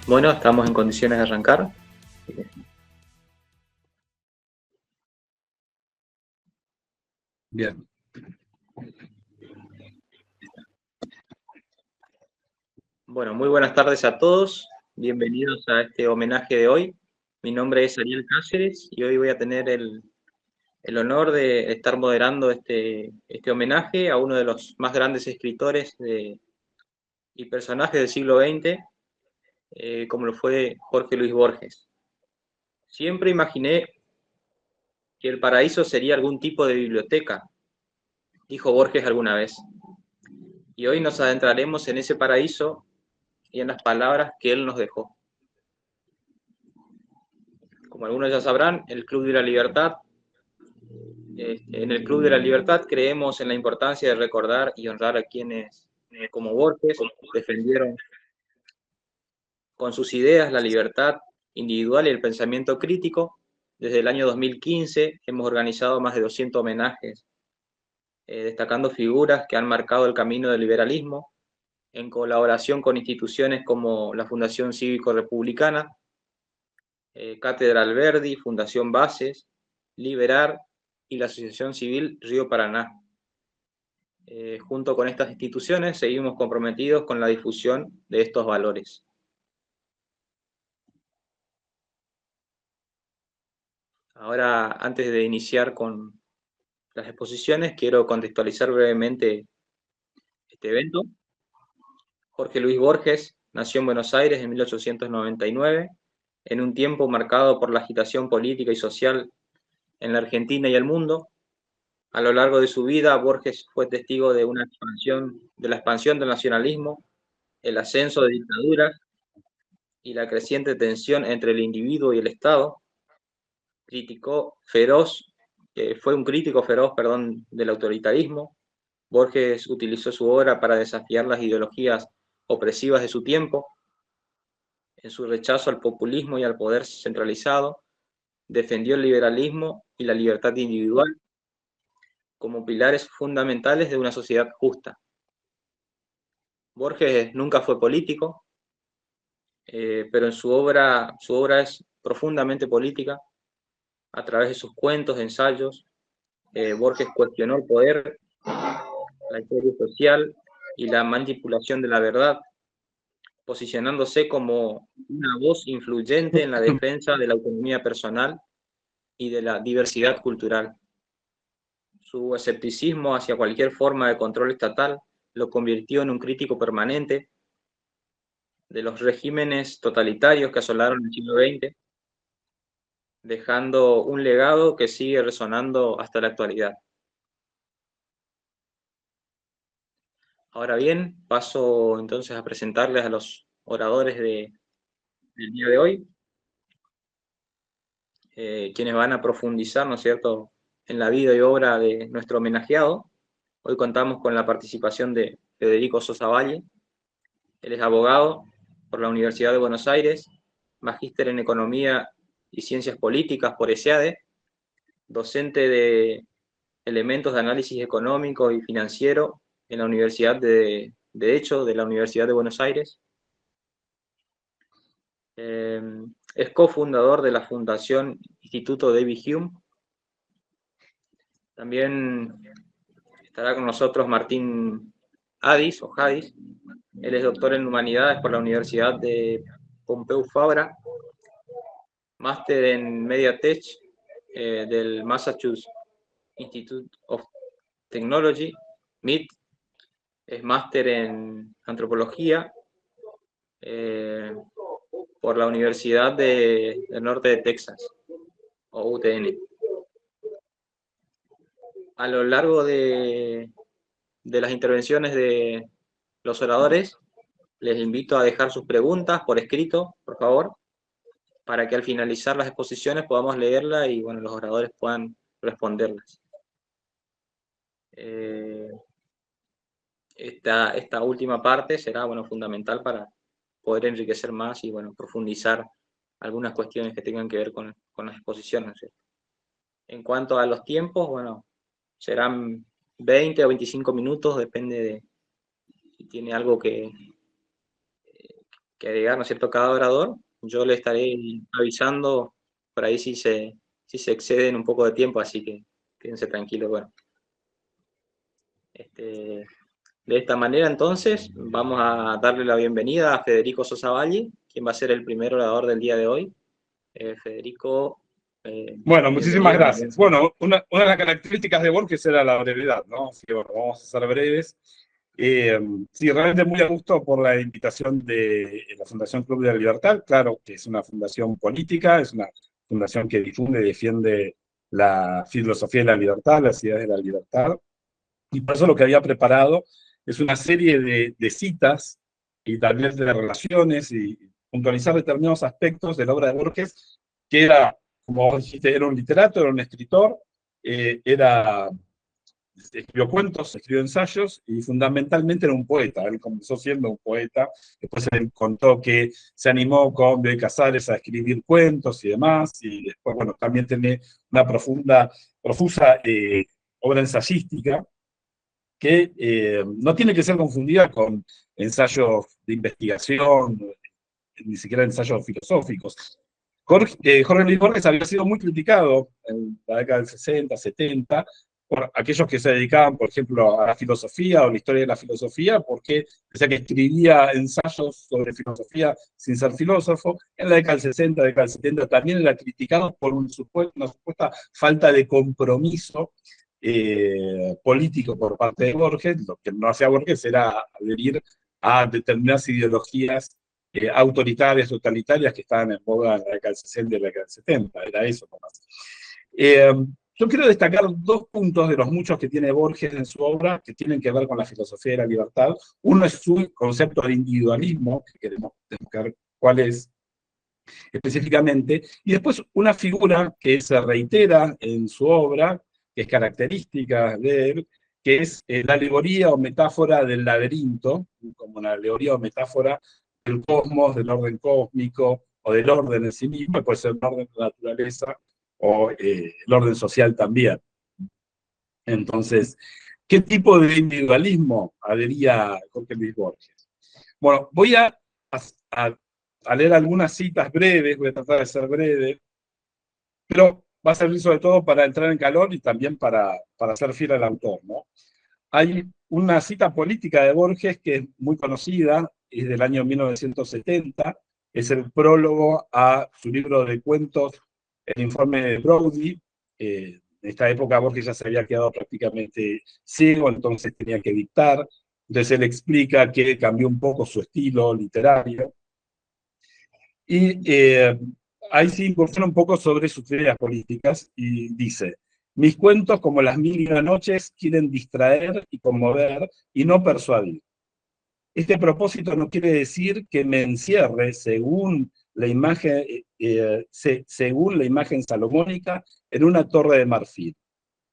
Bueno, estamos en condiciones de arrancar. Bien. Bueno, muy buenas tardes a todos. Bienvenidos a este homenaje de hoy. Mi nombre es Ariel Cáceres y hoy voy a tener el honor de estar moderando este homenaje a uno de los más grandes escritores y personajes del siglo XX, como lo fue Jorge Luis Borges. Siempre imaginé que el paraíso sería algún tipo de biblioteca, dijo Borges alguna vez. Y hoy nos adentraremos en ese paraíso y en las palabras que él nos dejó. Como algunos ya sabrán, el Club de la Libertad. En el Club de la Libertad creemos en la importancia de recordar y honrar a quienes, como Borges, defendieron con sus ideas la libertad individual y el pensamiento crítico. Desde el año 2015 hemos organizado más de 200 homenajes, destacando figuras que han marcado el camino del liberalismo, en colaboración con instituciones como la Fundación Cívico-Republicana, Cátedra Alberdi, Fundación Bases, Liberar y la Asociación Civil Río Paraná. Junto con estas instituciones seguimos comprometidos con la difusión de estos valores. Ahora, antes de iniciar con las exposiciones, quiero contextualizar brevemente este evento. Jorge Luis Borges nació en Buenos Aires en 1899, en un tiempo marcado por la agitación política y social en la Argentina y el mundo. A lo largo de su vida, Borges fue testigo de la expansión del nacionalismo, el ascenso de dictaduras y la creciente tensión entre el individuo y el Estado. Fue un crítico feroz, del autoritarismo. Borges utilizó su obra para desafiar las ideologías opresivas de su tiempo. En su rechazo al populismo y al poder centralizado, defendió el liberalismo y la libertad individual como pilares fundamentales de una sociedad justa. Borges nunca fue político, pero en su obra es profundamente política. A través de sus cuentos, ensayos, Borges cuestionó el poder, la historia social y la manipulación de la verdad, posicionándose como una voz influyente en la defensa de la autonomía personal y de la diversidad cultural. Su escepticismo hacia cualquier forma de control estatal lo convirtió en un crítico permanente de los regímenes totalitarios que asolaron el siglo XX, dejando un legado que sigue resonando hasta la actualidad. Ahora bien, paso entonces a presentarles a los oradores del día de hoy, quienes van a profundizar, ¿no es cierto?, en la vida y obra de nuestro homenajeado. Hoy contamos con la participación de Federico Sosa Valle. Él es abogado por la Universidad de Buenos Aires, magíster en Economía y Ciencias Políticas por ESEADE, docente de elementos de análisis económico y financiero en la Universidad de Derecho de la Universidad de Buenos Aires. Es cofundador de la Fundación Instituto David Hume. También estará con nosotros Martín Hadis, o Hadis. Él es doctor en Humanidades por la Universidad de Pompeu Fabra, máster en MediaTech del Massachusetts Institute of Technology, MIT. Es máster en Antropología por la Universidad del Norte de Texas, o UTN. A lo largo de las intervenciones de los oradores, les invito a dejar sus preguntas por escrito, por favor, para que al finalizar las exposiciones podamos leerlas y bueno, los oradores puedan responderlas. Esta última parte será bueno, fundamental para poder enriquecer más y bueno, profundizar algunas cuestiones que tengan que ver con las exposiciones. ¿Sí? En cuanto a los tiempos, bueno, serán 20 o 25 minutos, depende de si tiene algo que que agregar, ¿no es cierto?, cada orador. Yo le estaré avisando por ahí si se exceden un poco de tiempo, así que quédense tranquilos. Bueno, de esta manera, entonces, vamos a darle la bienvenida a Federico Sosa Valle, quien va a ser el primer orador del día de hoy. Federico, Bueno, muchísimas bienvenido. gracias. Bueno, una de las características de Borges era la brevedad, ¿no? Así que bueno, vamos a ser breves. Sí, realmente muy a gusto por la invitación de la Fundación Club de la Libertad. Claro que es una fundación política, es una fundación que difunde y defiende la filosofía de la libertad, las ideas de la libertad. Y por eso lo que había preparado es una serie de citas y también de relaciones y puntualizar determinados aspectos de la obra de Borges, que era, como vos dijiste, era un literato, era un escritor, escribió cuentos, escribió ensayos y fundamentalmente era un poeta. Él comenzó siendo un poeta, después él contó que se animó con Bioy Casares a escribir cuentos y demás, y después, bueno, también tiene una profusa obra ensayística que no tiene que ser confundida con ensayos de investigación, ni siquiera ensayos filosóficos. Jorge Luis Borges había sido muy criticado en la década del 60, 70, por aquellos que se dedicaban, por ejemplo, a la filosofía o la historia de la filosofía, porque decía que escribía ensayos sobre filosofía sin ser filósofo. En la década del 60, década del 70 también era criticado por una supuesta falta de compromiso político por parte de Borges. Lo que no hacía Borges era adherir a determinadas ideologías autoritarias, totalitarias que estaban en boga en la década del 60 y la década del 70, era eso nomás. Yo quiero destacar dos puntos de los muchos que tiene Borges en su obra que tienen que ver con la filosofía de la libertad. Uno es su concepto de individualismo, que queremos buscar cuál es específicamente, y después una figura que se reitera en su obra, que es característica de él, que es la alegoría o metáfora del laberinto, como una alegoría o metáfora del cosmos, del orden cósmico, o del orden en sí mismo, puede ser el orden de la naturaleza, o el orden social también. Entonces, ¿qué tipo de individualismo adhería Jorge Luis Borges? Bueno, voy a leer algunas citas breves, voy a tratar de ser breve, pero va a servir sobre todo para entrar en calor y también para ser fiel al autor, ¿no? Hay una cita política de Borges que es muy conocida, es del año 1970, es el prólogo a su libro de cuentos, El informe de Brody. En esta época Borges ya se había quedado prácticamente ciego, entonces tenía que dictar. Entonces él explica que cambió un poco su estilo literario. Y ahí sí incursiona un poco sobre sus ideas políticas y dice: mis cuentos, como las mil y una noches, quieren distraer y conmover y no persuadir. Este propósito no quiere decir que me encierre según la imagen salomónica en una torre de marfil.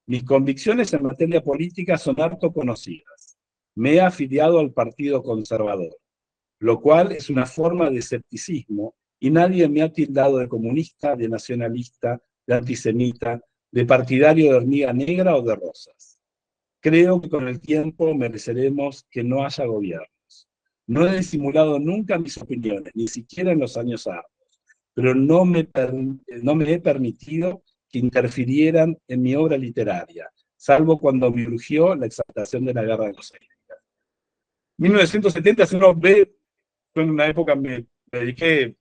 Mis convicciones en materia política son harto conocidas. Me he afiliado al Partido Conservador, lo cual es una forma de escepticismo, y nadie me ha tildado de comunista, de nacionalista, de antisemita, de partidario de hormiga negra o de rosas. Creo que con el tiempo mereceremos que no haya gobiernos. No he disimulado nunca mis opiniones, ni siquiera en los años árduos, pero no me he permitido que interfirieran en mi obra literaria, salvo cuando me urgió la exaltación de la guerra de los aires. 1970, si uno ve, yo en una época me dediqué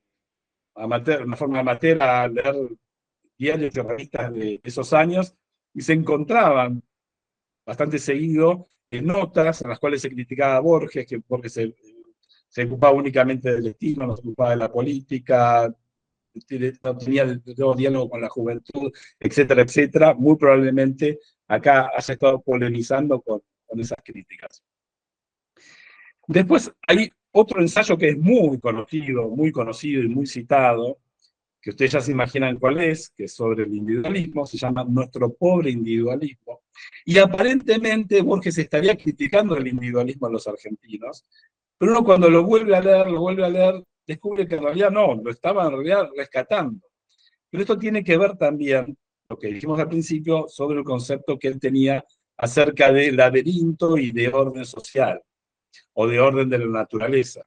de una forma amateur a leer diarios y revistas de esos años, y se encontraban bastante seguido en notas en las cuales se criticaba a Borges, que Borges se ocupaba únicamente del estilo, no se ocupaba de la política, no tenía diálogo con la juventud, etcétera, etcétera. Muy probablemente acá haya estado polemizando con esas críticas. Después hay otro ensayo que es muy conocido y muy citado, que ustedes ya se imaginan cuál es, que es sobre el individualismo, se llama Nuestro pobre individualismo, y aparentemente Borges estaría criticando el individualismo de los argentinos, pero uno cuando lo vuelve a leer, descubre que en realidad no, lo estaba en realidad rescatando. Pero esto tiene que ver también, lo que dijimos al principio, sobre el concepto que él tenía acerca de laberinto y de orden social, o de orden de la naturaleza.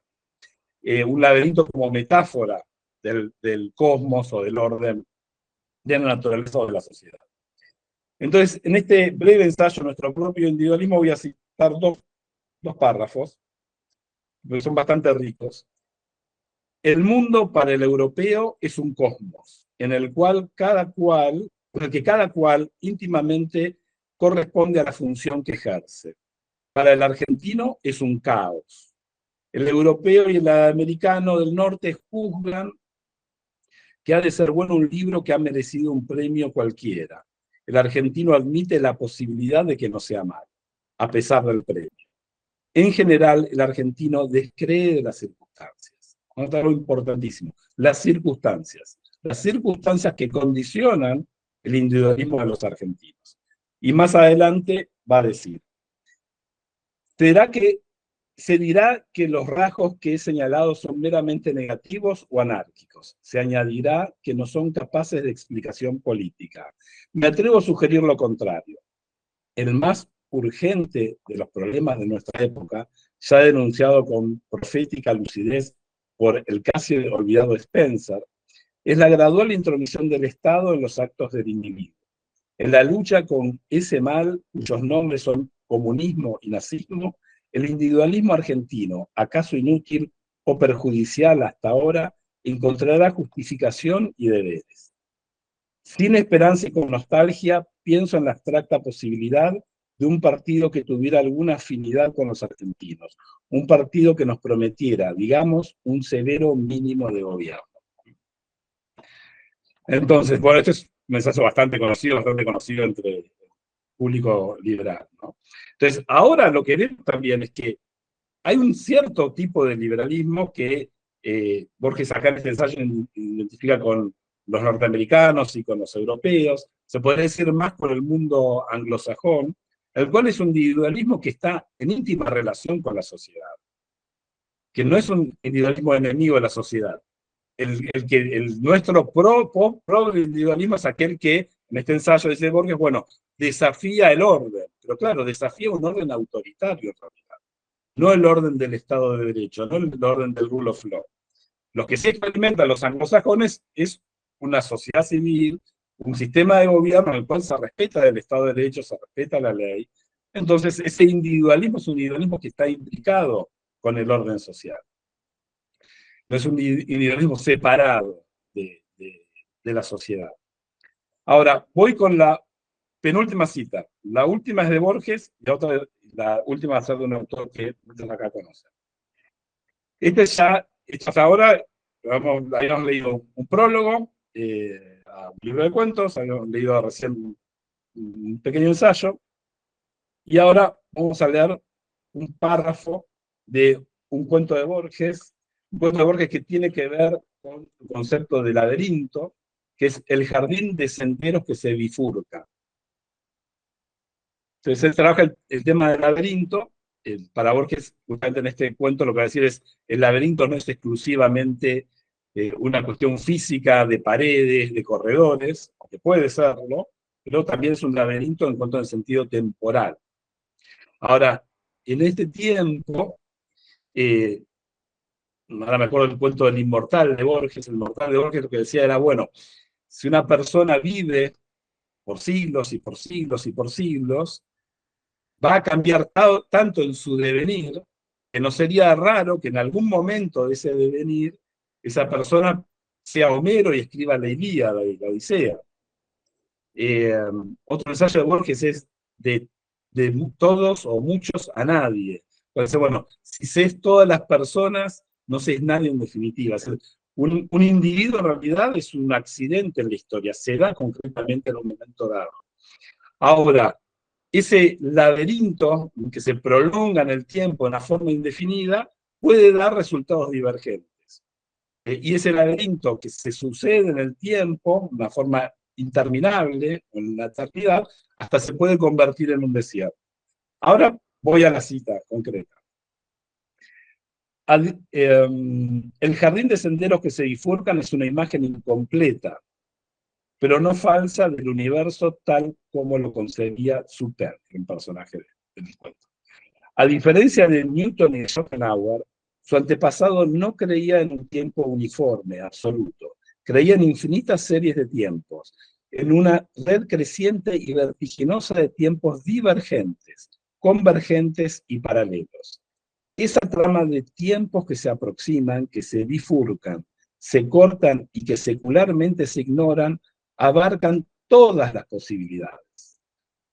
un laberinto como metáfora del cosmos o del orden de la naturaleza o de la sociedad. Entonces, en este breve ensayo, Nuestro propio individualismo, voy a citar dos párrafos, que son bastante ricos. El mundo para el europeo es un cosmos, en el que cada cual íntimamente corresponde a la función que ejerce. Para el argentino es un caos. El europeo y el americano del norte juzgan que ha de ser bueno un libro que ha merecido un premio cualquiera. El argentino admite la posibilidad de que no sea malo, a pesar del premio. En general, el argentino descree de las circunstancias. Nota algo importantísimo. Las circunstancias que condicionan el individualismo de los argentinos. Y más adelante va a decir, se dirá que los rasgos que he señalado son meramente negativos o anárquicos. Se añadirá que no son capaces de explicación política. Me atrevo a sugerir lo contrario. El más urgente de los problemas de nuestra época, ya denunciado con profética lucidez por el casi olvidado Spencer, es la gradual intromisión del Estado en los actos del individuo. En la lucha con ese mal, cuyos nombres son comunismo y nazismo, el individualismo argentino, acaso inútil o perjudicial hasta ahora, encontrará justificación y deberes. Sin esperanza y con nostalgia, pienso en la abstracta posibilidad de un partido que tuviera alguna afinidad con los argentinos, un partido que nos prometiera, digamos, un severo mínimo de gobierno. Entonces, bueno, este es un mensaje bastante conocido entre el público liberal, ¿no? Entonces, ahora lo que vemos también es que hay un cierto tipo de liberalismo que Borges acá en este ensayo identifica con los norteamericanos y con los europeos, se podría decir más con el mundo anglosajón, el cual es un individualismo que está en íntima relación con la sociedad, que no es un individualismo enemigo de la sociedad. Nuestro individualismo es aquel que, en este ensayo dice Borges, bueno, desafía el orden, pero claro, desafía un orden autoritario en realidad, no el orden del Estado de Derecho, no el orden del rule of law. Lo que sí experimentan los anglosajones es una sociedad civil, un sistema de gobierno en el cual se respeta el Estado de Derecho, se respeta la ley. Entonces, ese individualismo es un individualismo que está implicado con el orden social. No es un individualismo separado de la sociedad. Ahora, voy con la penúltima cita. La última es de Borges, la última va a ser de un autor que muchos acá conocen. Hasta ahora, habíamos leído un prólogo a un libro de cuentos, habíamos leído recién un pequeño ensayo, y ahora vamos a leer un párrafo de un cuento de Borges, que tiene que ver con el concepto de laberinto, que es el jardín de senderos que se bifurca. Entonces él trabaja el tema del laberinto. Para Borges, justamente en este cuento lo que va a decir es, el laberinto no es exclusivamente una cuestión física de paredes, de corredores, que puede serlo, pero también es un laberinto en cuanto al sentido temporal. Ahora, en este tiempo, ahora me acuerdo del cuento del inmortal de Borges, el inmortal de Borges lo que decía era, bueno, si una persona vive por siglos y por siglos y por siglos, va a cambiar tanto en su devenir, que no sería raro que en algún momento de ese devenir, esa persona sea Homero y escriba la Ilíada y la Odisea. Otro ensayo de Borges es de todos o muchos a nadie. Entonces, bueno, si ses todas las personas, no ses nadie en definitiva. Es decir, un individuo en realidad es un accidente en la historia, se da concretamente en un momento dado. Ahora, ese laberinto que se prolonga en el tiempo de una forma indefinida puede dar resultados divergentes. Y ese laberinto que se sucede en el tiempo, de una forma interminable, en la eternidad, hasta se puede convertir en un desierto. Ahora voy a la cita concreta. El jardín de senderos que se bifurcan es una imagen incompleta, pero no falsa del universo tal como lo concebía Supert, un personaje del cuento. A diferencia de Newton y Schopenhauer, Su antepasado no creía en un tiempo uniforme, absoluto. Creía en infinitas series de tiempos, en una red creciente y vertiginosa de tiempos divergentes, convergentes y paralelos. Esa trama de tiempos que se aproximan, que se bifurcan, se cortan y que secularmente se ignoran, abarcan todas las posibilidades.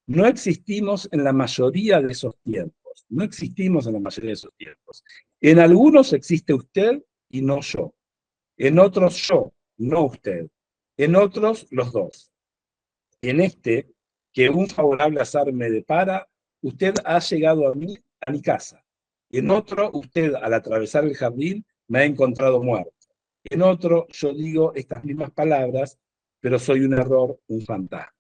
No existimos en la mayoría de esos tiempos. No existimos en la mayoría de esos tiempos. En algunos existe usted y no yo. En otros yo, no usted. En otros los dos. En este, que un favorable azar me depara, usted ha llegado a mi casa. En otro, usted al atravesar el jardín me ha encontrado muerto. En otro, yo digo estas mismas palabras, pero soy un error, un fantasma.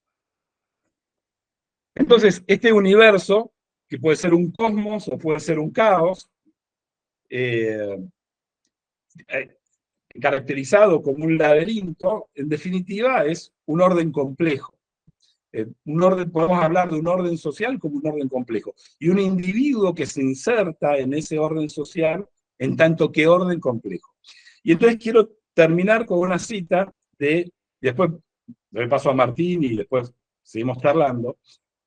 Entonces, este universo, que puede ser un cosmos o puede ser un caos, eh, caracterizado como un laberinto, en definitiva es un orden complejo. Podemos hablar de un orden social como un orden complejo. Y un individuo que se inserta en ese orden social en tanto que orden complejo. Y entonces quiero terminar con una cita después le paso a Martín y después seguimos charlando,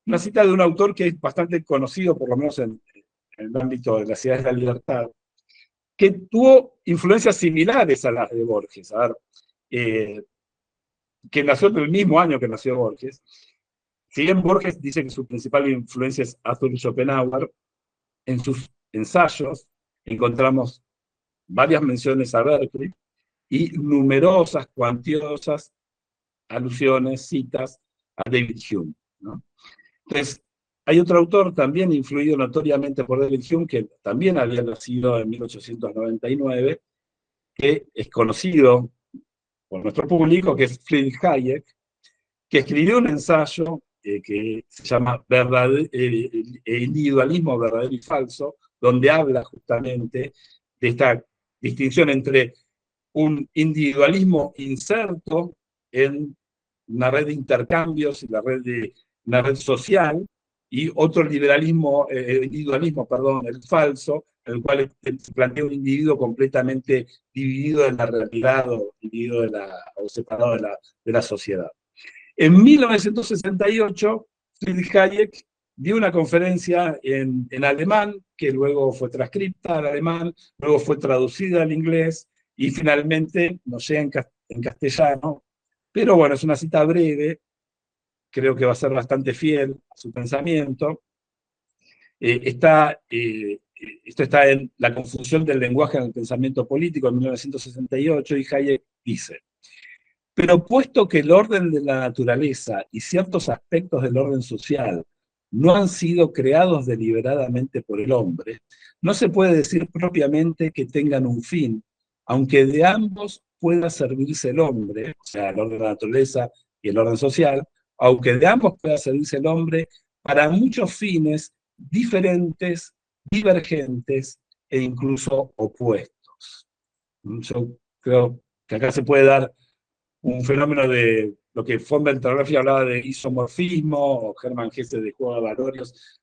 una cita de un autor que es bastante conocido, por lo menos en el ámbito de las ciudades de la libertad, que tuvo influencias similares a las de Borges. A ver, que nació en el mismo año que nació Borges. Si bien Borges dice que su principal influencia es Arthur Schopenhauer, en sus ensayos encontramos varias menciones a Berkeley y numerosas, cuantiosas alusiones, citas a David Hume, ¿no? Entonces, hay otro autor también influido notoriamente por David Hume, que también había nacido en 1899, que es conocido por nuestro público, que es Friedrich Hayek, que escribió un ensayo que se llama Individualismo verdadero y falso, donde habla justamente de esta distinción entre un individualismo inserto en una red de intercambios, una red social, y otro individualismo, perdón, el falso, en el cual se plantea un individuo completamente dividido de la realidad o dividido o separado de la sociedad. En 1968, Friedrich Hayek dio una conferencia en alemán, que luego fue transcripta al alemán, luego fue traducida al inglés, y finalmente nos llega en castellano. Pero bueno, es una cita breve, creo que va a ser bastante fiel a su pensamiento. Esto está en La confusión del lenguaje en el pensamiento político, en 1968, y Hayek dice: pero puesto que el orden de la naturaleza y ciertos aspectos del orden social no han sido creados deliberadamente por el hombre, no se puede decir propiamente que tengan un fin, aunque de ambos pueda servirse el hombre, o sea, el orden de la naturaleza y el orden social, aunque de ambos pueda servirse el hombre para muchos fines diferentes, divergentes e incluso opuestos. Yo creo que acá se puede dar un fenómeno de lo que von Beltrán hablaba de isomorfismo, o Hermann Hesse de juego de valores,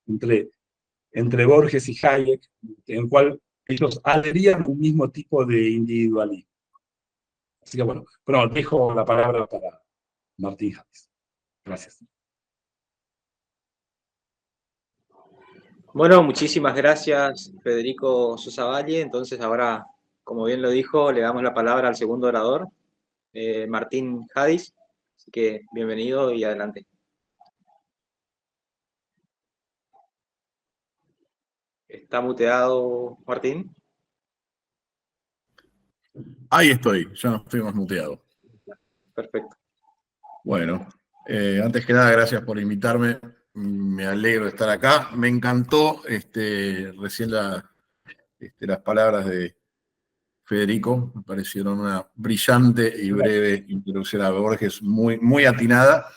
entre Borges y Hayek, en el cual ellos adherían a un mismo tipo de individualismo. Así que bueno, dejo la palabra para Martín Javis. Gracias. Bueno, muchísimas gracias, Federico Sosa Valle. Entonces ahora, como bien lo dijo, le damos la palabra al segundo orador, Martín Jadis. Así que bienvenido y adelante. ¿Está muteado, Martín? Ahí estoy, ya no estoy más muteado. Perfecto. Bueno, antes que nada, gracias por invitarme. Me alegro de estar acá. Me encantó recién las palabras de Federico. Me parecieron una brillante y breve introducción a Borges, muy, muy atinada.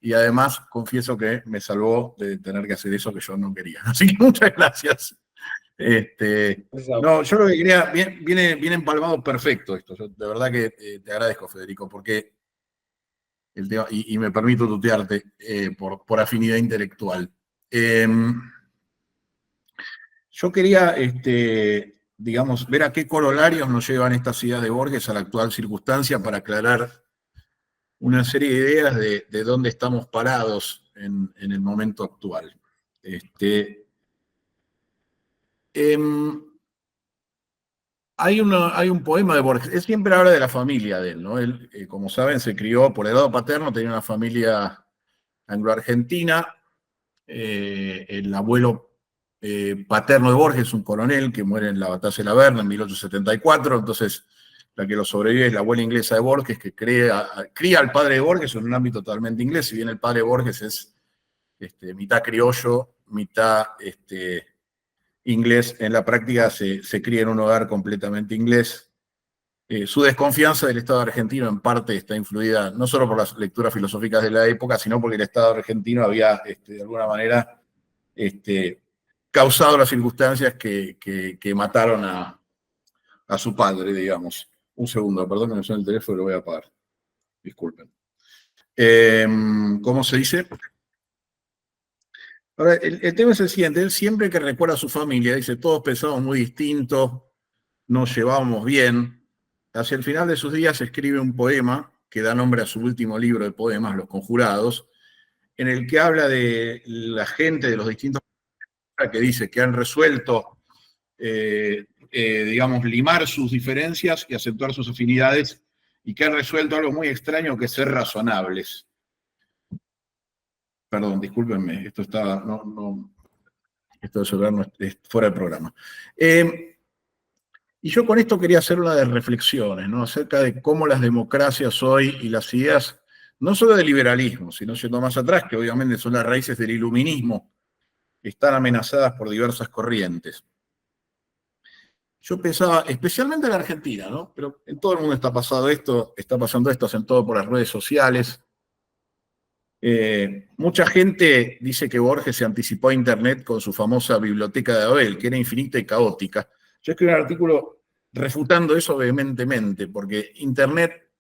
Y además, confieso que me salvó de tener que hacer eso que yo no quería. Así que muchas gracias. No, yo lo que quería, viene empalmado perfecto esto. Yo de verdad que te agradezco, Federico, porque el tema, y me permito tutearte por afinidad intelectual. Yo quería digamos, ver a qué corolarios nos llevan estas ideas de Borges a la actual circunstancia para aclarar una serie de ideas de dónde estamos parados en el momento actual. Hay un poema de Borges, él siempre habla de la familia de él, ¿no? Él, como saben, se crió por el lado paterno, tenía una familia anglo-argentina. El abuelo paterno de Borges, un coronel que muere en la batalla de la Berna en 1874, entonces la que lo sobrevive es la abuela inglesa de Borges, que cría al padre de Borges en un ámbito totalmente inglés, si bien el padre de Borges es mitad criollo, mitad inglés, en la práctica se cría en un hogar completamente inglés. Su desconfianza del Estado argentino en parte está influida no solo por las lecturas filosóficas de la época, sino porque el Estado argentino había, de alguna manera, causado las circunstancias que mataron a su padre, digamos. Un segundo, perdón que me suena el teléfono y lo voy a apagar. Disculpen. ¿Cómo se dice? Ahora, el tema es el siguiente. Él siempre que recuerda a su familia, dice, todos pensábamos muy distintos, nos llevábamos bien. Hacia el final de sus días escribe un poema que da nombre a su último libro de poemas, Los Conjurados, en el que habla de la gente de los distintos que dice que han resuelto, digamos, limar sus diferencias y acentuar sus afinidades, y que han resuelto algo muy extraño, que es ser razonables. Perdón, discúlpenme, esto está, esto de celular no es fuera del programa. Y yo con esto quería hacer una de reflexiones, ¿no? Acerca de cómo las democracias hoy y las ideas, no solo del liberalismo, sino yendo más atrás, que obviamente son las raíces del iluminismo, están amenazadas por diversas corrientes. Yo pensaba, especialmente en la Argentina, ¿no? Pero en todo el mundo está pasando esto, hacen todo por las redes sociales. Mucha gente dice que Borges se anticipó a Internet con su famosa biblioteca de Abel, que era infinita y caótica. Yo escribí un artículo refutando eso vehementemente, porque Internet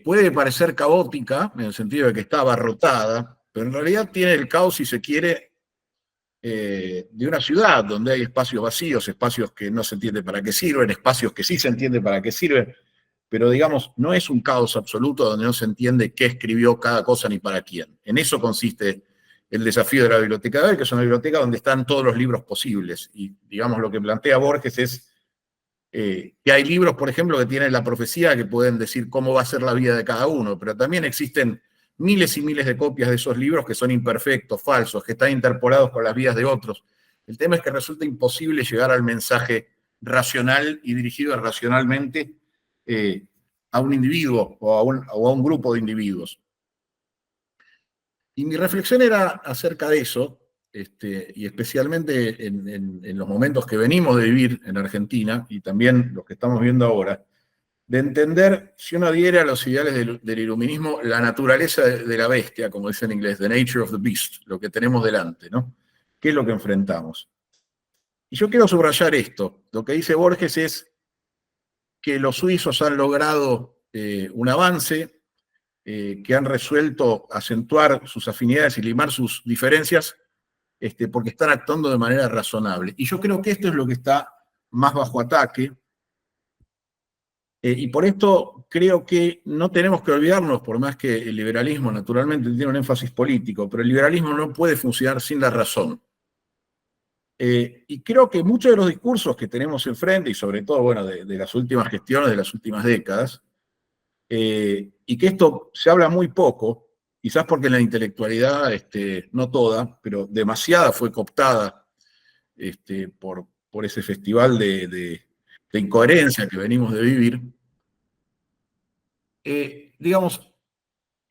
puede parecer caótica, en el sentido de que está abarrotada, pero en realidad tiene el caos, si se quiere, de una ciudad donde hay espacios vacíos, espacios que no se entiende para qué sirven, espacios que sí se entiende para qué sirven, pero digamos, no es un caos absoluto donde no se entiende qué escribió cada cosa ni para quién. En eso consiste el desafío de la biblioteca de Abel, que es una biblioteca donde están todos los libros posibles. Y digamos, lo que plantea Borges es que hay libros, por ejemplo, que tienen la profecía, que pueden decir cómo va a ser la vida de cada uno, pero también existen miles y miles de copias de esos libros que son imperfectos, falsos, que están interpolados con las vidas de otros. El tema es que resulta imposible llegar al mensaje racional y dirigido racionalmente a un individuo o a un grupo de individuos. Y mi reflexión era acerca de eso, y especialmente en los momentos que venimos de vivir en Argentina, y también los que estamos viendo ahora, de entender, si uno adhiere a los ideales del iluminismo, la naturaleza de la bestia, como dice en inglés, the nature of the beast, lo que tenemos delante, ¿no? ¿Qué es lo que enfrentamos? Y yo quiero subrayar esto. Lo que dice Borges es que los suizos han logrado un avance, que han resuelto acentuar sus afinidades y limar sus diferencias, porque están actuando de manera razonable. Y yo creo que esto es lo que está más bajo ataque, y por esto creo que no tenemos que olvidarnos, por más que el liberalismo naturalmente tiene un énfasis político, pero el liberalismo no puede funcionar sin la razón. Y creo que muchos de los discursos que tenemos enfrente, y sobre todo, bueno, de las últimas gestiones, de las últimas décadas, y que esto se habla muy poco, quizás porque la intelectualidad, no toda, pero demasiada fue cooptada por ese festival de incoherencia que venimos de vivir. Digamos,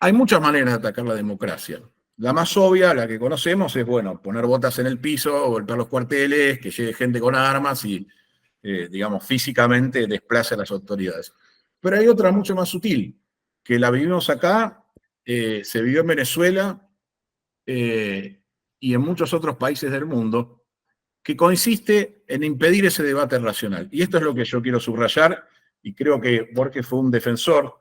hay muchas maneras de atacar la democracia. La más obvia, la que conocemos, es, bueno, poner botas en el piso, golpear los cuarteles, que llegue gente con armas y, digamos, físicamente desplace a las autoridades. Pero hay otra mucho más sutil, que la vivimos acá, se vivió en Venezuela y en muchos otros países del mundo, que consiste en impedir ese debate racional. Y esto es lo que yo quiero subrayar, y creo que Borges fue un defensor,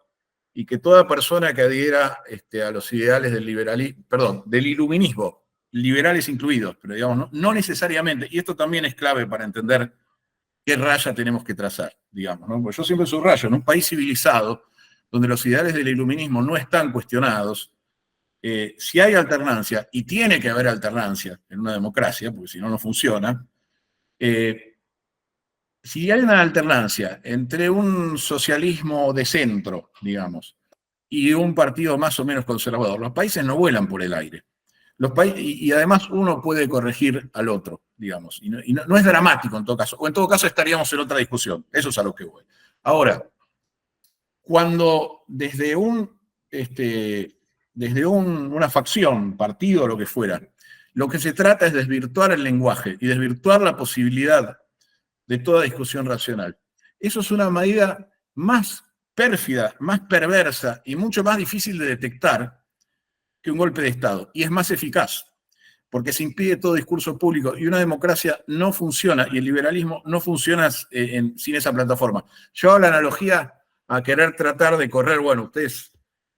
y que toda persona que adhiera a los ideales del liberalismo, perdón, del iluminismo, liberales incluidos, pero digamos, no necesariamente, y esto también es clave para entender qué raya tenemos que trazar, digamos, ¿no? Porque yo siempre subrayo, en un país civilizado, donde los ideales del iluminismo no están cuestionados, si hay alternancia, y tiene que haber alternancia en una democracia, porque si no, no funciona, si hay una alternancia entre un socialismo de centro, digamos, y un partido más o menos conservador, los países no vuelan por el aire. Y además uno puede corregir al otro, digamos, y no es dramático en todo caso, o en todo caso estaríamos en otra discusión, eso es a lo que voy. Ahora, cuando desde una facción, partido o lo que fuera, lo que se trata es desvirtuar el lenguaje y desvirtuar la posibilidad de toda discusión racional. Eso es una medida más pérfida, más perversa y mucho más difícil de detectar que un golpe de Estado. Y es más eficaz, porque se impide todo discurso público y una democracia no funciona y el liberalismo no funciona sin esa plataforma. Yo hago la analogía a querer tratar de correr, bueno, ustedes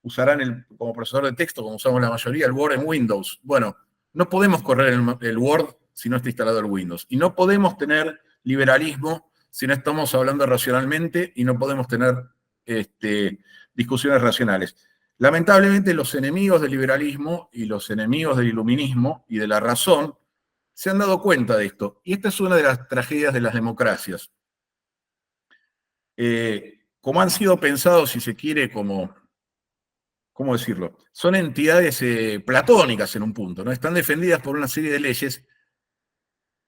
usarán como procesador de texto, como usamos la mayoría, el Word en Windows. Bueno, no podemos correr el Word si no está instalado el Windows. Y no podemos tener liberalismo si no estamos hablando racionalmente y no podemos tener discusiones racionales. Lamentablemente los enemigos del liberalismo y los enemigos del iluminismo y de la razón se han dado cuenta de esto. Y esta es una de las tragedias de las democracias. Como han sido pensados, si se quiere, ¿cómo decirlo? Son entidades platónicas en un punto, ¿no? Están defendidas por una serie de leyes,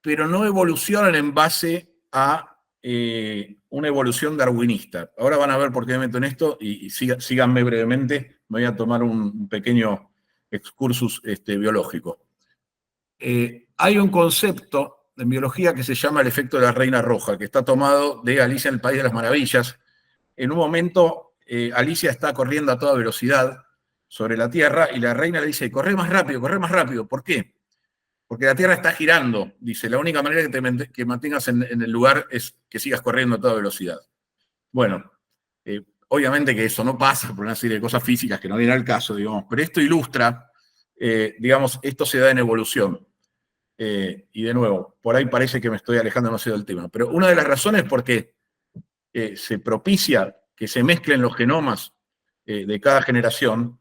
pero no evolucionan en base a una evolución darwinista. Ahora van a ver por qué me meto en esto y síganme brevemente. Me voy a tomar un pequeño excursus biológico. Hay un concepto en biología que se llama el efecto de la reina roja, que está tomado de Alicia en el País de las Maravillas. En un momento, Alicia está corriendo a toda velocidad sobre la Tierra y la reina le dice, corre más rápido, corre más rápido. ¿Por qué? Porque la Tierra está girando. Dice, la única manera que mantengas en el lugar es que sigas corriendo a toda velocidad. Bueno, obviamente que eso no pasa por una serie de cosas físicas que no vienen al caso, digamos, pero esto ilustra, digamos, esto se da en evolución. Y de nuevo, por ahí parece que me estoy alejando demasiado del tema, pero una de las razones por qué se propicia que se mezclen los genomas de cada generación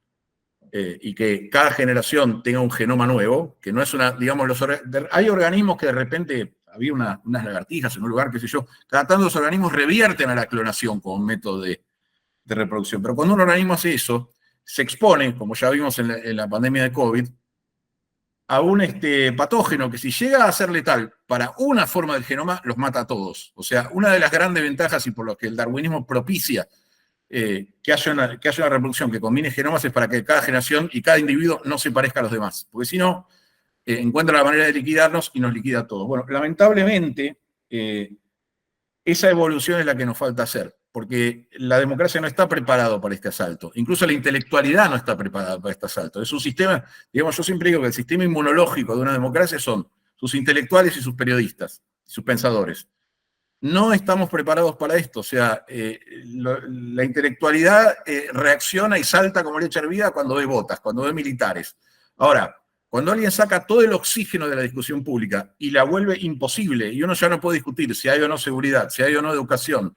y que cada generación tenga un genoma nuevo, que no es una, digamos, hay organismos que de repente, había unas lagartijas en un lugar, qué sé yo, cada tanto los organismos revierten a la clonación como método de reproducción, pero cuando un organismo hace eso, se expone, como ya vimos en la pandemia de COVID, a un patógeno que si llega a ser letal para una forma del genoma, los mata a todos. O sea, una de las grandes ventajas y por lo que el darwinismo propicia que haya una reproducción que combine genomas es para que cada generación y cada individuo no se parezca a los demás. Porque si no, encuentra la manera de liquidarnos y nos liquida a todos. Bueno, lamentablemente, esa evolución es la que nos falta hacer, porque la democracia no está preparada para este asalto. Incluso la intelectualidad no está preparada para este asalto. Es un sistema, digamos, yo siempre digo que el sistema inmunológico de una democracia son sus intelectuales y sus periodistas, sus pensadores. No estamos preparados para esto, o sea, la intelectualidad reacciona y salta como leche hervida cuando ve botas, cuando ve militares. Ahora, cuando alguien saca todo el oxígeno de la discusión pública y la vuelve imposible, y uno ya no puede discutir si hay o no seguridad, si hay o no educación,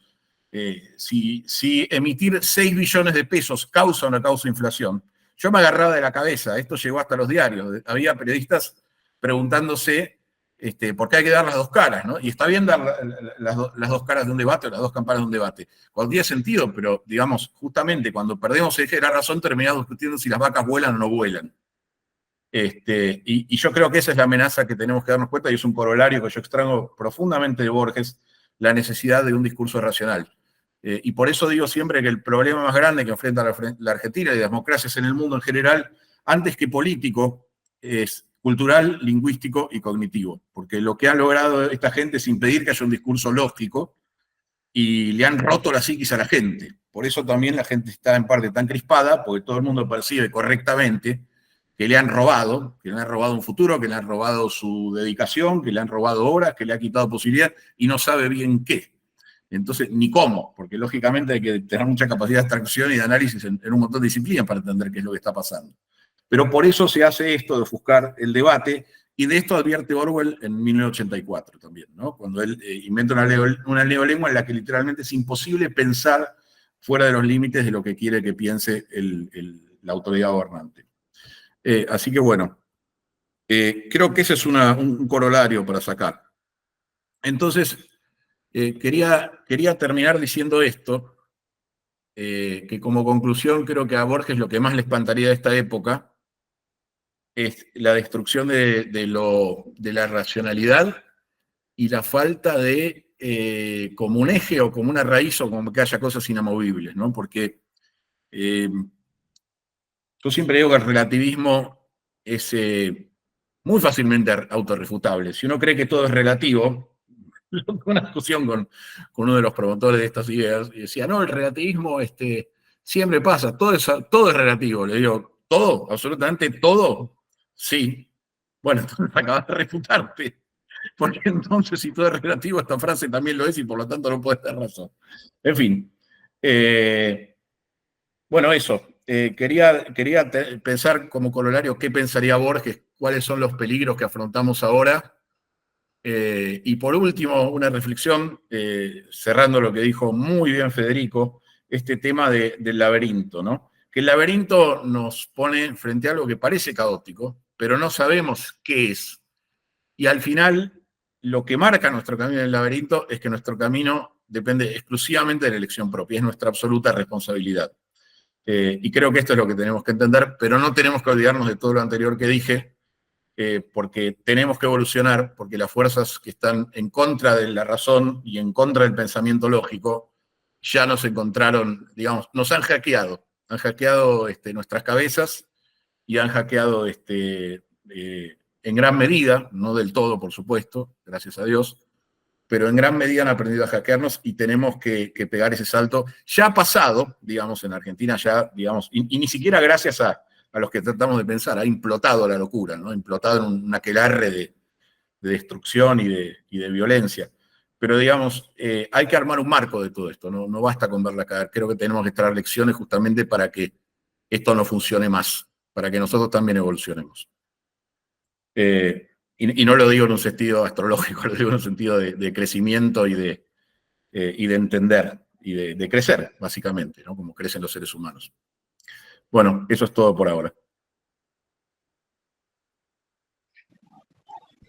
si emitir 6 billones de pesos causa o no causa inflación, yo me agarraba de la cabeza, esto llegó hasta los diarios, había periodistas preguntándose por qué hay que dar las dos caras, ¿no? Y está bien dar las dos caras de un debate o las dos campanas de un debate. Cuando tiene sentido, pero digamos, justamente cuando perdemos el eje de la razón, terminamos discutiendo si las vacas vuelan o no vuelan. Y yo creo que esa es la amenaza que tenemos que darnos cuenta, y es un corolario que yo extraigo profundamente de Borges, la necesidad de un discurso racional. Y por eso digo siempre que el problema más grande que enfrenta la Argentina y las democracias en el mundo en general, antes que político, es cultural, lingüístico y cognitivo. Porque lo que ha logrado esta gente es impedir que haya un discurso lógico y le han roto la psiquis a la gente. Por eso también la gente está en parte tan crispada, porque todo el mundo percibe correctamente que le han robado un futuro, que le han robado su dedicación, que le han robado horas, que le ha quitado posibilidades y no sabe bien qué. Entonces, ni cómo, porque lógicamente hay que tener mucha capacidad de abstracción y de análisis en un montón de disciplinas para entender qué es lo que está pasando. Pero por eso se hace esto de ofuscar el debate Y de esto advierte Orwell en 1984 también, ¿no? Cuando él inventa una neolengua en la que literalmente es imposible pensar fuera de los límites de lo que quiere que piense la autoridad gobernante. Así que bueno, creo que ese es un corolario para sacar. Entonces, quería terminar diciendo esto, que como conclusión creo que a Borges lo que más le espantaría de esta época es la destrucción de la racionalidad y la falta de, como un eje o como una raíz o como que haya cosas inamovibles, ¿no? Porque yo siempre digo que el relativismo es muy fácilmente autorrefutable. Si uno cree que todo es relativo, una discusión con uno de los promotores de estas ideas, y decía, no, el relativismo siempre pasa, todo es relativo. Le digo, ¿todo? ¿Absolutamente todo? Sí. Bueno, entonces acabas de refutarte. Porque entonces, si todo es relativo, esta frase también lo es y por lo tanto no puedes dar razón. En fin. Bueno, eso. Quería pensar como corolario qué pensaría Borges, cuáles son los peligros que afrontamos ahora. Y por último, una reflexión, cerrando lo que dijo muy bien Federico, este tema del laberinto, ¿no? Que el laberinto nos pone frente a algo que parece caótico, pero no sabemos qué es. Y al final, lo que marca nuestro camino en el laberinto es que nuestro camino depende exclusivamente de la elección propia, es nuestra absoluta responsabilidad. Y creo que esto es lo que tenemos que entender, pero no tenemos que olvidarnos de todo lo anterior que dije, porque tenemos que evolucionar, porque las fuerzas que están en contra de la razón y en contra del pensamiento lógico ya nos encontraron, digamos, nos han hackeado nuestras cabezas y han hackeado en gran medida, no del todo, por supuesto, gracias a Dios, pero en gran medida han aprendido a hackearnos y tenemos que pegar ese salto. Ya ha pasado, digamos, en Argentina, ya, digamos, y ni siquiera gracias a los que tratamos de pensar, ha implotado la locura, ¿no? Ha implotado en un aquelarre de destrucción y de violencia. Pero, digamos, hay que armar un marco de todo esto, no basta con verla caer. Creo que tenemos que extraer lecciones justamente para que esto no funcione más, para que nosotros también evolucionemos. Y no lo digo en un sentido astrológico, lo digo en un sentido de crecimiento y de entender y de crecer, básicamente, ¿no? Como crecen los seres humanos. Bueno, eso es todo por ahora.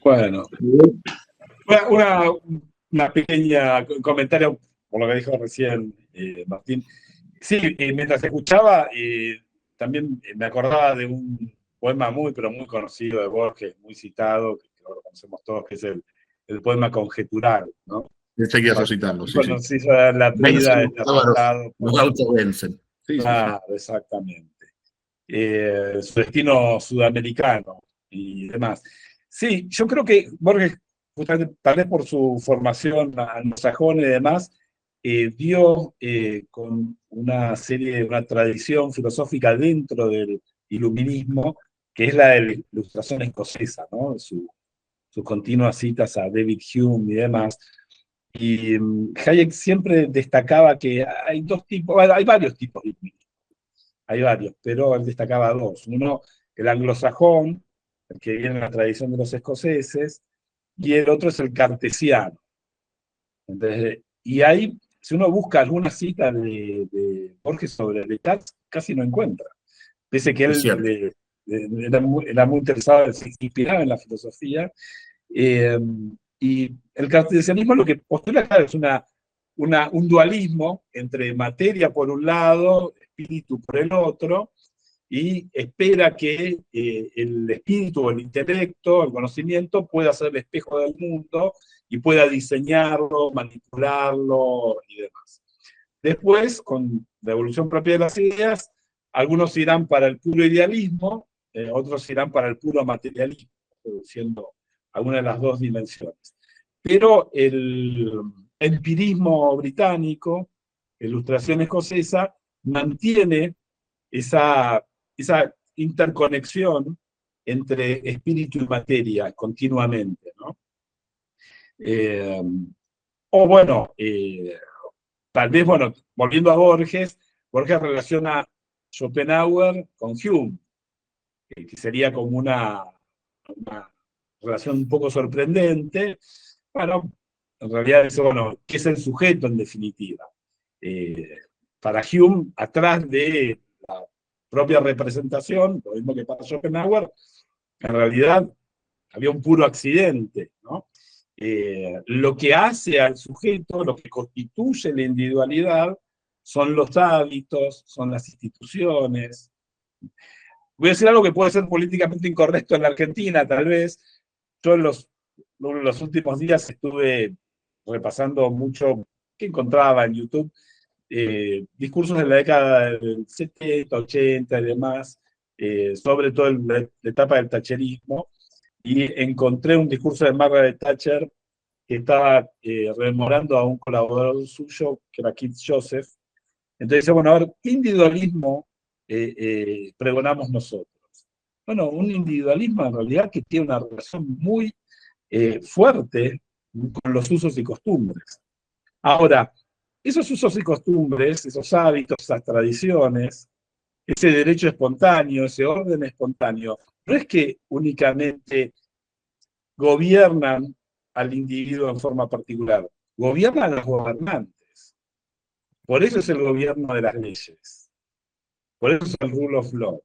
Bueno, una pequeña comentario por lo que dijo recién Martín. Sí, mientras escuchaba, también me acordaba de un poema pero muy conocido de Borges, muy citado, que lo conocemos todos, que es el poema Conjetural, ¿no? Seguía suscitando, sí, Cuando sí. se hizo la Tríada del derrotado. Los autos vencen. Sí, claro, sí. Exactamente. Su destino sudamericano y demás. Sí, yo creo que Borges, justamente, tal vez por su formación anglosajona y demás, dio con una tradición filosófica dentro del iluminismo, que es la de la Ilustración escocesa, ¿no? Sus continuas citas a David Hume y demás. Y Hayek siempre destacaba que hay dos tipos, bueno, hay varios tipos de iluminismo. Hay varios, pero él destacaba dos. Uno, el anglosajón, el que viene en la tradición de los escoceses, y el otro es el cartesiano. Entonces, y ahí, si uno busca alguna cita de Borges sobre Descartes, casi no encuentra. Pese que él era muy interesado, se inspiraba en la filosofía. Y el cartesianismo lo que postula, claro, es un dualismo entre materia por un lado, espíritu por el otro, y espera que el espíritu, el intelecto, el conocimiento pueda ser el espejo del mundo y pueda diseñarlo, manipularlo y demás. Después, con la evolución propia de las ideas, algunos irán para el puro idealismo, otros irán para el puro materialismo, produciendo alguna de las dos dimensiones. Pero el empirismo británico, la Ilustración escocesa, mantiene esa interconexión entre espíritu y materia continuamente, ¿no? O bueno, tal vez, bueno, volviendo a Borges relaciona Schopenhauer con Hume, que sería como una relación un poco sorprendente. Bueno, en realidad eso, bueno, ¿qué es el sujeto en definitiva? Para Hume, atrás de la propia representación, lo mismo que para Schopenhauer, en realidad había un puro accidente, ¿no? Lo que hace al sujeto, lo que constituye la individualidad, son los hábitos, son las instituciones. Voy a decir algo que puede ser políticamente incorrecto en la Argentina, tal vez. Yo en los últimos días estuve repasando mucho que encontraba en YouTube, discursos de la década del 70, 80 y demás, sobre todo la etapa del thatcherismo, y encontré un discurso de Margaret Thatcher que estaba rememorando a un colaborador suyo, que era Keith Joseph. Entonces dice, bueno, a ver, ¿qué individualismo pregonamos nosotros? Bueno, un individualismo en realidad que tiene una relación muy fuerte con los usos y costumbres. Ahora, esos usos y costumbres, esos hábitos, esas tradiciones, ese derecho espontáneo, ese orden espontáneo, no es que únicamente gobiernan al individuo en forma particular, gobiernan a los gobernantes. Por eso es el gobierno de las leyes. Por eso es el rule of law.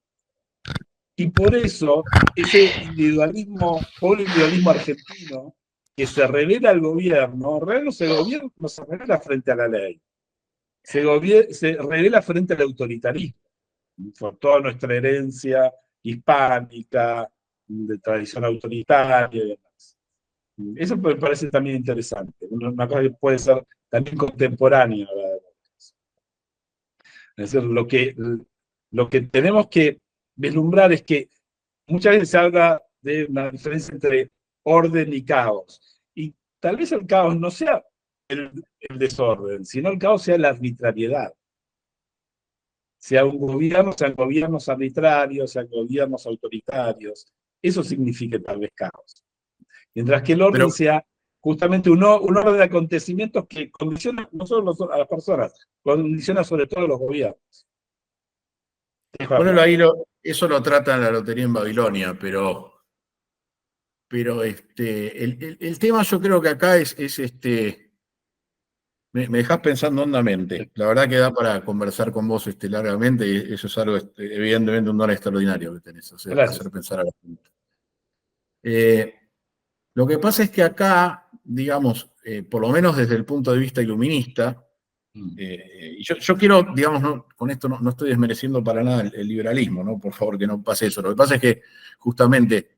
Y por eso ese individualismo, pobre individualismo argentino, que se revela al gobierno, en realidad no se revela frente a la ley, se revela frente al autoritarismo, por toda nuestra herencia hispánica, de tradición autoritaria y demás. Eso me parece también interesante, una cosa que puede ser también contemporánea. Es decir, lo que tenemos que vislumbrar es que muchas veces se habla de una diferencia entre orden y caos. Y tal vez el caos no sea el desorden, sino el caos sea la arbitrariedad. Sean gobiernos arbitrarios, sean gobiernos autoritarios. Eso significa tal vez caos. Mientras que el orden sea justamente un orden de acontecimientos que condiciona no solo a las personas, condiciona sobre todo a los gobiernos. Ponelo ahí, eso lo trata en la lotería en Babilonia, pero el tema yo creo que acá es me dejás pensando hondamente. La verdad que da para conversar con vos largamente, y eso es algo, evidentemente, un don extraordinario que tenés, hacer pensar a la gente. Lo que pasa es que acá, digamos, por lo menos desde el punto de vista iluminista, y yo quiero, digamos, con esto no estoy desmereciendo para nada el liberalismo, ¿no? Por favor, que no pase eso. Lo que pasa es que justamente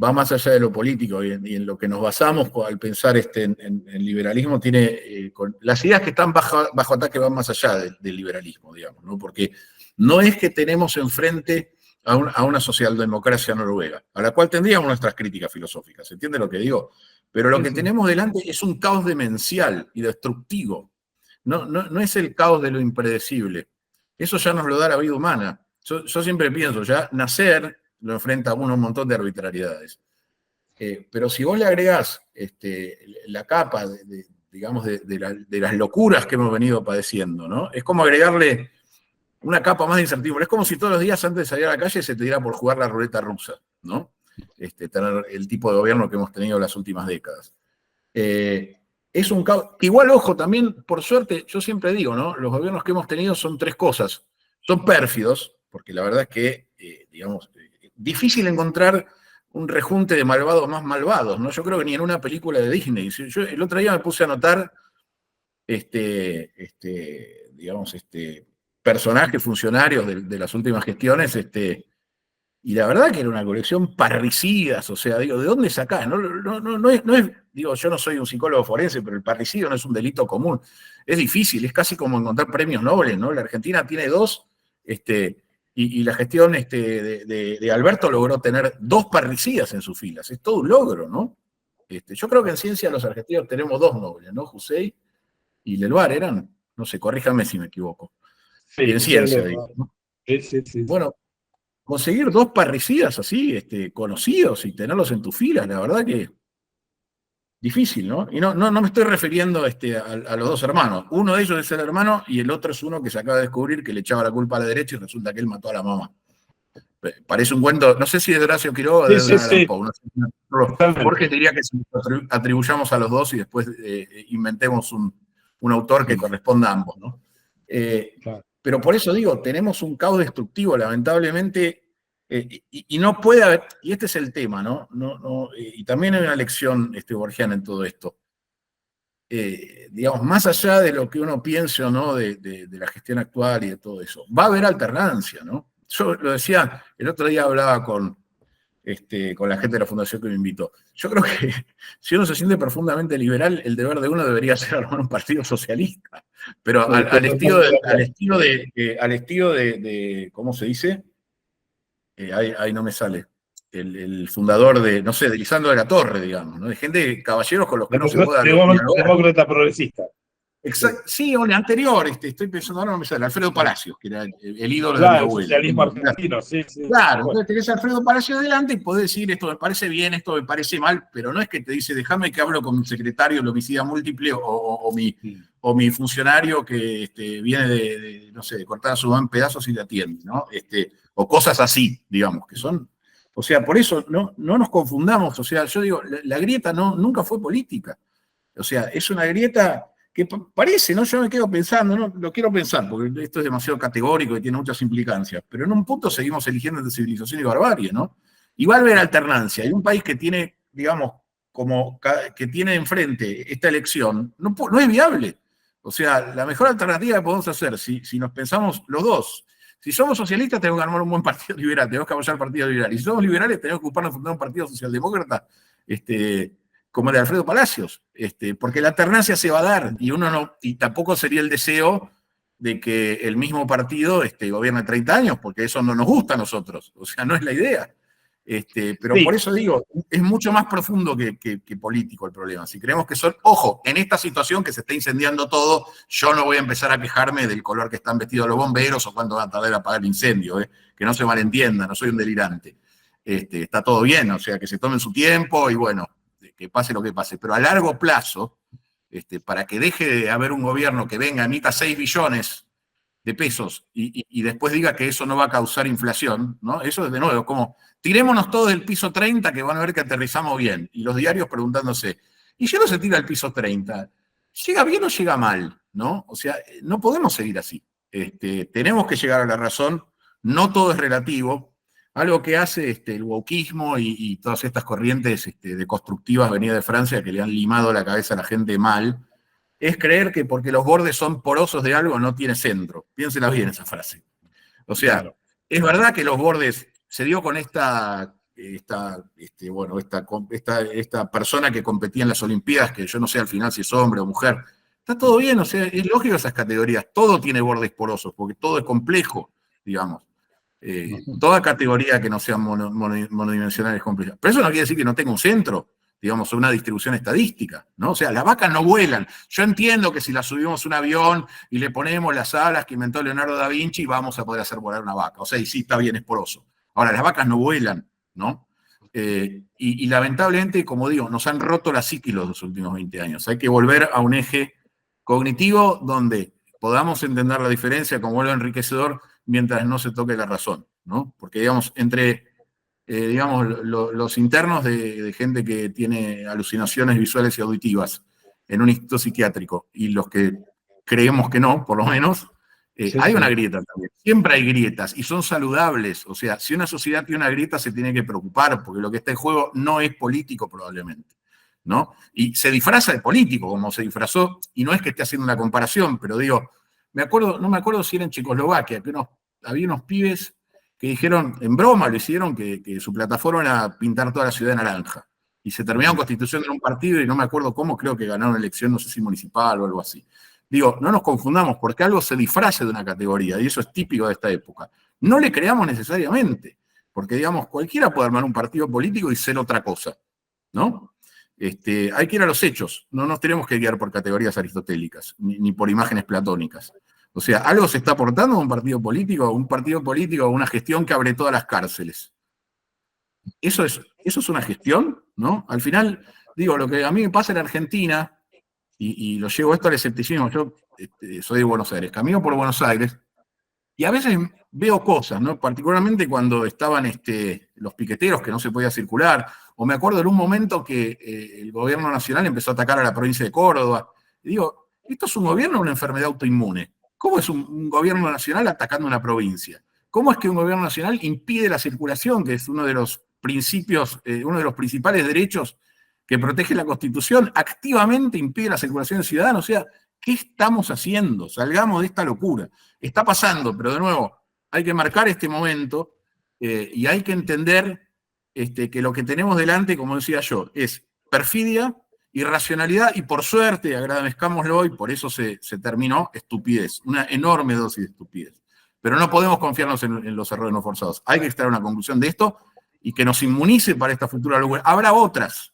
va más allá de lo político y en lo que nos basamos al pensar en liberalismo, tiene las ideas que están bajo ataque van más allá del liberalismo, digamos, ¿no? Porque no es que tenemos enfrente a una socialdemocracia noruega, a la cual tendríamos nuestras críticas filosóficas, ¿se entiende lo que digo? Pero lo que tenemos delante es un caos demencial y destructivo. No es el caos de lo impredecible. Eso ya nos lo da la vida humana. Yo siempre pienso, ya nacer lo enfrenta a uno un montón de arbitrariedades. Pero si vos le agregás la capa, digamos, de las locuras que hemos venido padeciendo, ¿no? Es como agregarle una capa más de incertidumbre. Es como si todos los días antes de salir a la calle se te diera por jugar la ruleta rusa, ¿no? Tener el tipo de gobierno que hemos tenido en las últimas décadas. Es un caos. Igual, ojo, también, por suerte, yo siempre digo, ¿no? Los gobiernos que hemos tenido son tres cosas. Son pérfidos, porque la verdad es que, digamos, difícil encontrar un rejunte de malvados más malvados, ¿no? Yo creo que ni en una película de Disney. Yo el otro día me puse a notar, digamos, personajes, funcionarios de las últimas gestiones, y la verdad que era una colección parricidas, o sea, digo, ¿de dónde sacás? No es, digo, yo no soy un psicólogo forense, pero el parricidio no es un delito común. Es difícil, es casi como encontrar premios Nobel, ¿no? La Argentina tiene dos, y la gestión de Alberto logró tener 2 parricidas en sus filas. Es todo un logro, ¿no? Yo creo que en ciencia los argentinos tenemos 2 Nobel, ¿no? Jusey y Leluar eran, no sé, corríjame si me equivoco. Sí, y en ciencia, digo, ¿no? Sí. Bueno, conseguir 2 parricidas así, conocidos y tenerlos en tu fila, la verdad que difícil, ¿no? Y no me estoy refiriendo a los 2 hermanos. Uno de ellos es el hermano y el otro es uno que se acaba de descubrir que le echaba la culpa a la derecha y resulta que él mató a la mamá. Parece un cuento, no sé si es de Horacio Quiroga o de Sí, Edgar Allan sí. Poe. No sé. Jorge diría que se atribuyamos a los dos y después inventemos un autor que corresponda a ambos, ¿no? Claro. Pero por eso digo, tenemos un caos destructivo, lamentablemente, y no puede haber, y este es el tema, ¿no? Y también hay una lección borgiana en todo esto. Digamos, más allá de lo que uno piense o no de la gestión actual y de todo eso, va a haber alternancia, ¿no? Yo lo decía, el otro día hablaba con la gente de la fundación que me invitó. Yo creo que si uno se siente profundamente liberal, el deber de uno debería ser armar un partido socialista, pero al estilo de ¿cómo se dice? Ahí no me sale. El fundador de, no sé, de Lisandro de la Torre, digamos, ¿no? De gente, caballeros con los que uno se pueda dialogar. Demócrata progresista. Exacto, sí, o el anterior, estoy pensando, ahora no me sale, Alfredo Palacios, que era el ídolo de mi Claro, el abuelo. socialismo argentino, sí. Claro, entonces tenés a Alfredo Palacios delante y podés decir esto me parece bien, esto me parece mal, pero no es que te dice déjame que hablo con mi secretario de homicida múltiple o mi funcionario que viene de, no sé, de cortar a su mamá en pedazos y le atiende, ¿no? O cosas así, digamos, que son. O sea, por eso no nos confundamos. O sea, yo digo, la grieta nunca fue política. O sea, es una grieta que parece, ¿no? Yo me quedo pensando, no lo quiero pensar, porque esto es demasiado categórico y tiene muchas implicancias, pero en un punto seguimos eligiendo entre civilización y barbarie, ¿no? Y va a haber alternancia. Y un país que tiene, digamos, que tiene enfrente esta elección, no es viable. O sea, la mejor alternativa que podemos hacer, si nos pensamos los dos, si somos socialistas tenemos que armar un buen partido liberal, tenemos que apoyar el partido liberal. Y si somos liberales tenemos que ocuparnos de fundar un partido socialdemócrata, como el de Alfredo Palacios, porque la alternancia se va a dar y tampoco sería el deseo de que el mismo partido gobierne 30 años, porque eso no nos gusta a nosotros, o sea, no es la idea. Pero sí. Por eso digo, es mucho más profundo que político el problema. Si creemos que ojo, en esta situación que se está incendiando todo, yo no voy a empezar a quejarme del color que están vestidos los bomberos o cuánto van a tardar a apagar el incendio, que no se malentienda, no soy un delirante. Está todo bien, o sea, que se tomen su tiempo y bueno, que pase lo que pase, pero a largo plazo, para que deje de haber un gobierno que venga, emita 6 billones de pesos y después diga que eso no va a causar inflación, ¿no? Eso es de nuevo, como tirémonos todos del piso 30 que van a ver que aterrizamos bien, y los diarios preguntándose, ¿y si no se tira al piso 30? ¿Llega bien o llega mal? ¿No? O sea, no podemos seguir así. Tenemos que llegar a la razón, no todo es relativo. Algo que hace el wokismo y todas estas corrientes deconstructivas venidas de Francia que le han limado la cabeza a la gente mal, es creer que porque los bordes son porosos de algo no tiene centro. Piénsela bien esa frase. O sea, claro. Es verdad que los bordes se dio con esta persona que competía en las Olimpiadas, que yo no sé al final si es hombre o mujer. Está todo bien, o sea, es lógico esas categorías. Todo tiene bordes porosos, porque todo es complejo, digamos. Toda categoría que no sea monodimensional es compleja. Pero eso no quiere decir que no tenga un centro, digamos, una distribución estadística, ¿no? O sea, las vacas no vuelan. Yo entiendo que si las subimos a un avión y le ponemos las alas que inventó Leonardo da Vinci, vamos a poder hacer volar una vaca. O sea, y sí, está bien, es poroso. Ahora, las vacas no vuelan, ¿no? Y lamentablemente, como digo, nos han roto la psiquis los últimos 20 años. Hay que volver a un eje cognitivo donde podamos entender la diferencia como algo enriquecedor mientras no se toque la razón, ¿no? Porque, digamos, entre los internos de gente que tiene alucinaciones visuales y auditivas en un instituto psiquiátrico y los que creemos que no, por lo menos, hay una grieta también. Siempre hay grietas y son saludables. O sea, si una sociedad tiene una grieta se tiene que preocupar porque lo que está en juego no es político probablemente, ¿no? Y se disfraza de político como se disfrazó, y no es que esté haciendo una comparación, pero digo, no me acuerdo si era en Checoslovaquia, que había unos pibes que dijeron, en broma lo hicieron, que su plataforma era pintar toda la ciudad de naranja. Y se terminaron constituyendo en un partido y no me acuerdo cómo, creo que ganaron una elección, no sé si municipal o algo así. Digo, no nos confundamos porque algo se disfrace de una categoría y eso es típico de esta época. No le creamos necesariamente, porque digamos, cualquiera puede armar un partido político y ser otra cosa, ¿no? Hay que ir a los hechos, no nos tenemos que guiar por categorías aristotélicas, ni por imágenes platónicas. O sea, algo se está aportando a un partido político, una gestión que abre todas las cárceles. Eso es una gestión, ¿no? Al final, digo, lo que a mí me pasa en Argentina, y lo llevo esto al escepticismo, yo soy de Buenos Aires, camino por Buenos Aires, Y a veces veo cosas, ¿no? Particularmente cuando estaban los piqueteros, que no se podía circular, o me acuerdo en un momento que el gobierno nacional empezó a atacar a la provincia de Córdoba. Y digo, ¿esto es un gobierno o una enfermedad autoinmune? ¿Cómo es un gobierno nacional atacando una provincia? ¿Cómo es que un gobierno nacional impide la circulación, que es uno de los principios, uno de los principales derechos que protege la Constitución, activamente impide la circulación de ciudadanos? O sea, ¿qué estamos haciendo? Salgamos de esta locura. Está pasando, pero de nuevo, hay que marcar este momento y hay que entender que lo que tenemos delante, como decía yo, es perfidia, irracionalidad y por suerte, agradezcámoslo, y por eso se terminó, estupidez, una enorme dosis de estupidez. Pero no podemos confiarnos en los errores no forzados. Hay que extraer una conclusión de esto y que nos inmunice para esta futura locura. Habrá otras.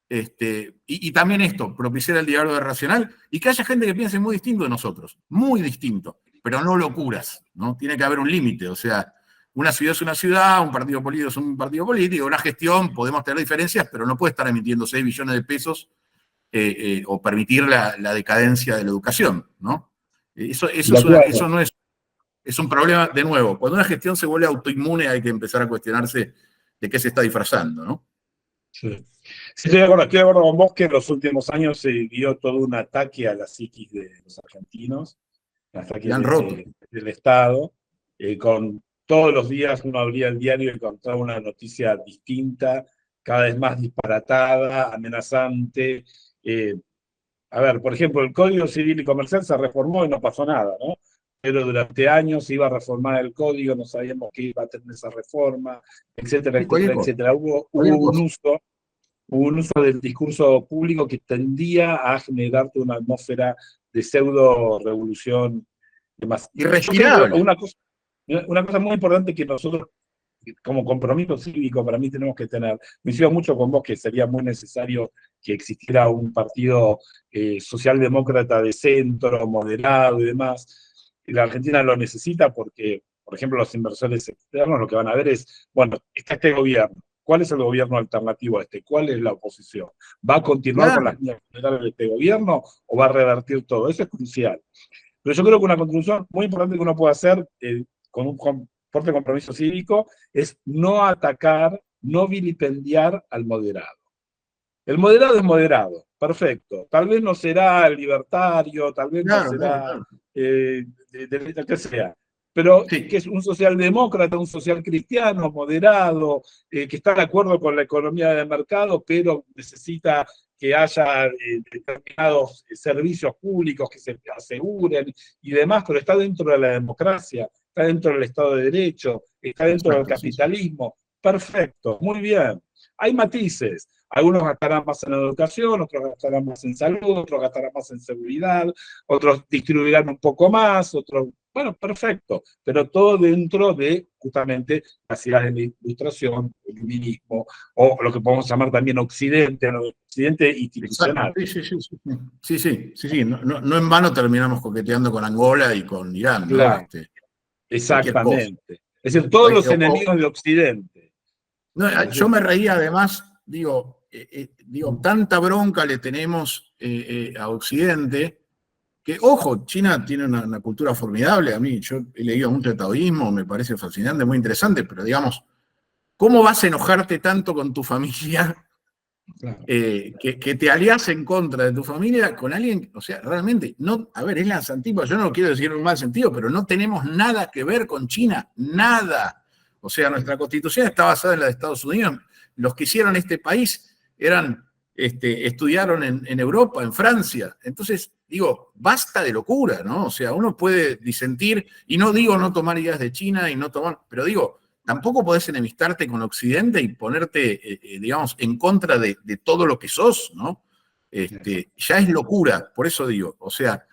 Y también esto, propiciar el diálogo racional y que haya gente que piense muy distinto de nosotros, muy distinto, pero no locuras, ¿no? Tiene que haber un límite, o sea, una ciudad es una ciudad, un partido político es un partido político, una gestión, podemos tener diferencias, pero no puede estar emitiendo 6 billones de pesos o permitir la decadencia de la educación, ¿no? Eso no es un problema, de nuevo, cuando una gestión se vuelve autoinmune hay que empezar a cuestionarse de qué se está disfrazando, ¿no? Sí. Sí, estoy de acuerdo con vos que en los últimos años se dio todo un ataque a la psiquis de los argentinos, un ataque del Estado, con todos los días uno abría el diario y encontraba una noticia distinta, cada vez más disparatada, amenazante. A ver, por ejemplo, el Código Civil y Comercial se reformó y no pasó nada, ¿no? Pero durante años se iba a reformar el código, no sabíamos qué iba a tener esa reforma, etcétera, etcétera, etcétera. Hubo un uso del discurso público que tendía a generarte una atmósfera de pseudo-revolución. Irrespirable. Una cosa muy importante que nosotros, como compromiso cívico, para mí tenemos que tener, coincido mucho con vos que sería muy necesario que existiera un partido socialdemócrata de centro, moderado y demás. Y la Argentina lo necesita porque, por ejemplo, los inversores externos lo que van a ver es, bueno, está este gobierno. ¿Cuál es el gobierno alternativo a este? ¿Cuál es la oposición? ¿Va a continuar con las líneas generales de este gobierno o va a revertir todo? Eso es crucial. Pero yo creo que una contribución muy importante que uno puede hacer con un fuerte compromiso cívico es no atacar, no vilipendiar al moderado. El moderado es moderado, perfecto. Tal vez no será libertario, tal vez no será de que sea. Pero sí, que es un socialdemócrata, un social cristiano, moderado, que está de acuerdo con la economía de mercado, pero necesita que haya determinados servicios públicos que se aseguren y demás, pero está dentro de la democracia, está dentro del Estado de Derecho, está dentro del capitalismo. Perfecto, muy bien. Hay matices. Algunos gastarán más en educación, otros gastarán más en salud, otros gastarán más en seguridad, otros distribuirán un poco más, otros... Bueno, perfecto, pero todo dentro de justamente las ideas de la ilustración, el iluminismo, o lo que podemos llamar también Occidente, ¿no? Occidente institucional. Sí. No en vano terminamos coqueteando con Angola y con Irán, ¿no? Claro. Exactamente. Es decir, todos los enemigos de Occidente. No, yo me reía además, digo, tanta bronca le tenemos a Occidente, que, ojo, China tiene una cultura formidable. A mí, yo he leído mucho de taoísmo, me parece fascinante, muy interesante, pero digamos, ¿cómo vas a enojarte tanto con tu familia que te aliás en contra de tu familia con alguien? O sea, realmente, no, a ver, es las antípodas, yo no lo quiero decir en un mal sentido, pero no tenemos nada que ver con China, nada. O sea, nuestra constitución está basada en la de Estados Unidos. Los que hicieron este país estudiaron en Europa, en Francia. Entonces, digo, basta de locura, ¿no? O sea, uno puede disentir, y no digo no tomar ideas de China y no tomar, pero digo, tampoco podés enemistarte con Occidente y ponerte, digamos, en contra de todo lo que sos, ¿no? Ya es locura, por eso digo, o sea,